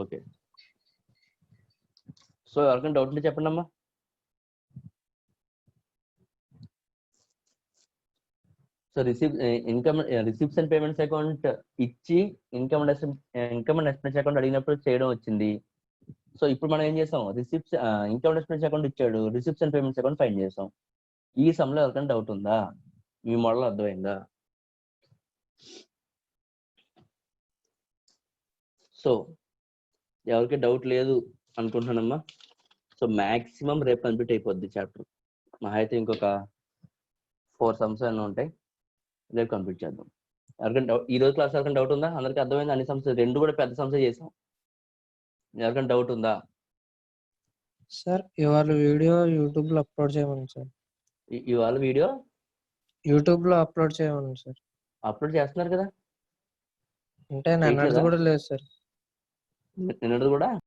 S2: ఓకే. సో ఎవరికైనా డౌట్ ఉంటే చెప్పండి అమ్మా. So receipts and payments account ఇచ్చి ఇన్కమ్ అండ్ ఎక్స్పెన్స్ అకౌంట్ అడిగినప్పుడు చేయడం వచ్చింది. సో ఇప్పుడు మనం ఏం చేసాం? ఇన్కమ్ అండ్ ఎక్స్పెన్స్ అకౌంట్ ఇచ్చాడు, receipts and payments account find చేసాం. ఈ సమ్లో ఎవరికైనా డౌట్ ఉందా? మీ మోడల్ అర్థమైందా? సో ఎవరికి డౌట్ లేదు అనుకుంటున్నానమ్మా. సో మాక్సిమం రేపు కంప్లీట్ అయిపోద్ది చాప్టర్. మహా అయితే ఇంకొక 4 సమ్స్ అన్నీ ఉంటాయి. రేపు కంప్లీట్ చేద్దాం. ఎవరికైనా ఈ రోజు క్లాస్ ఎవరికైనా డౌట్ ఉందా? అందరికి అర్థమైంది? అన్ని సమ్స్ 2 కూడా పెద్ద సమ్స్ చేసాం. ఎవరికైనా డౌట్ ఉందా?
S9: సార్ ఇవాళ వీడియో యూట్యూబ్ లో అప్లోడ్ చేయమని సార్.
S2: ఇవాళ వీడియో
S9: యూట్యూబ్ లో అప్లోడ్ చేయమని సార్.
S2: అప్లోడ్ చేస్తున్నారు కదా?
S9: అంటే నిన్నటిది కూడా లేదు సార్.
S2: నిన్నటిది కూడా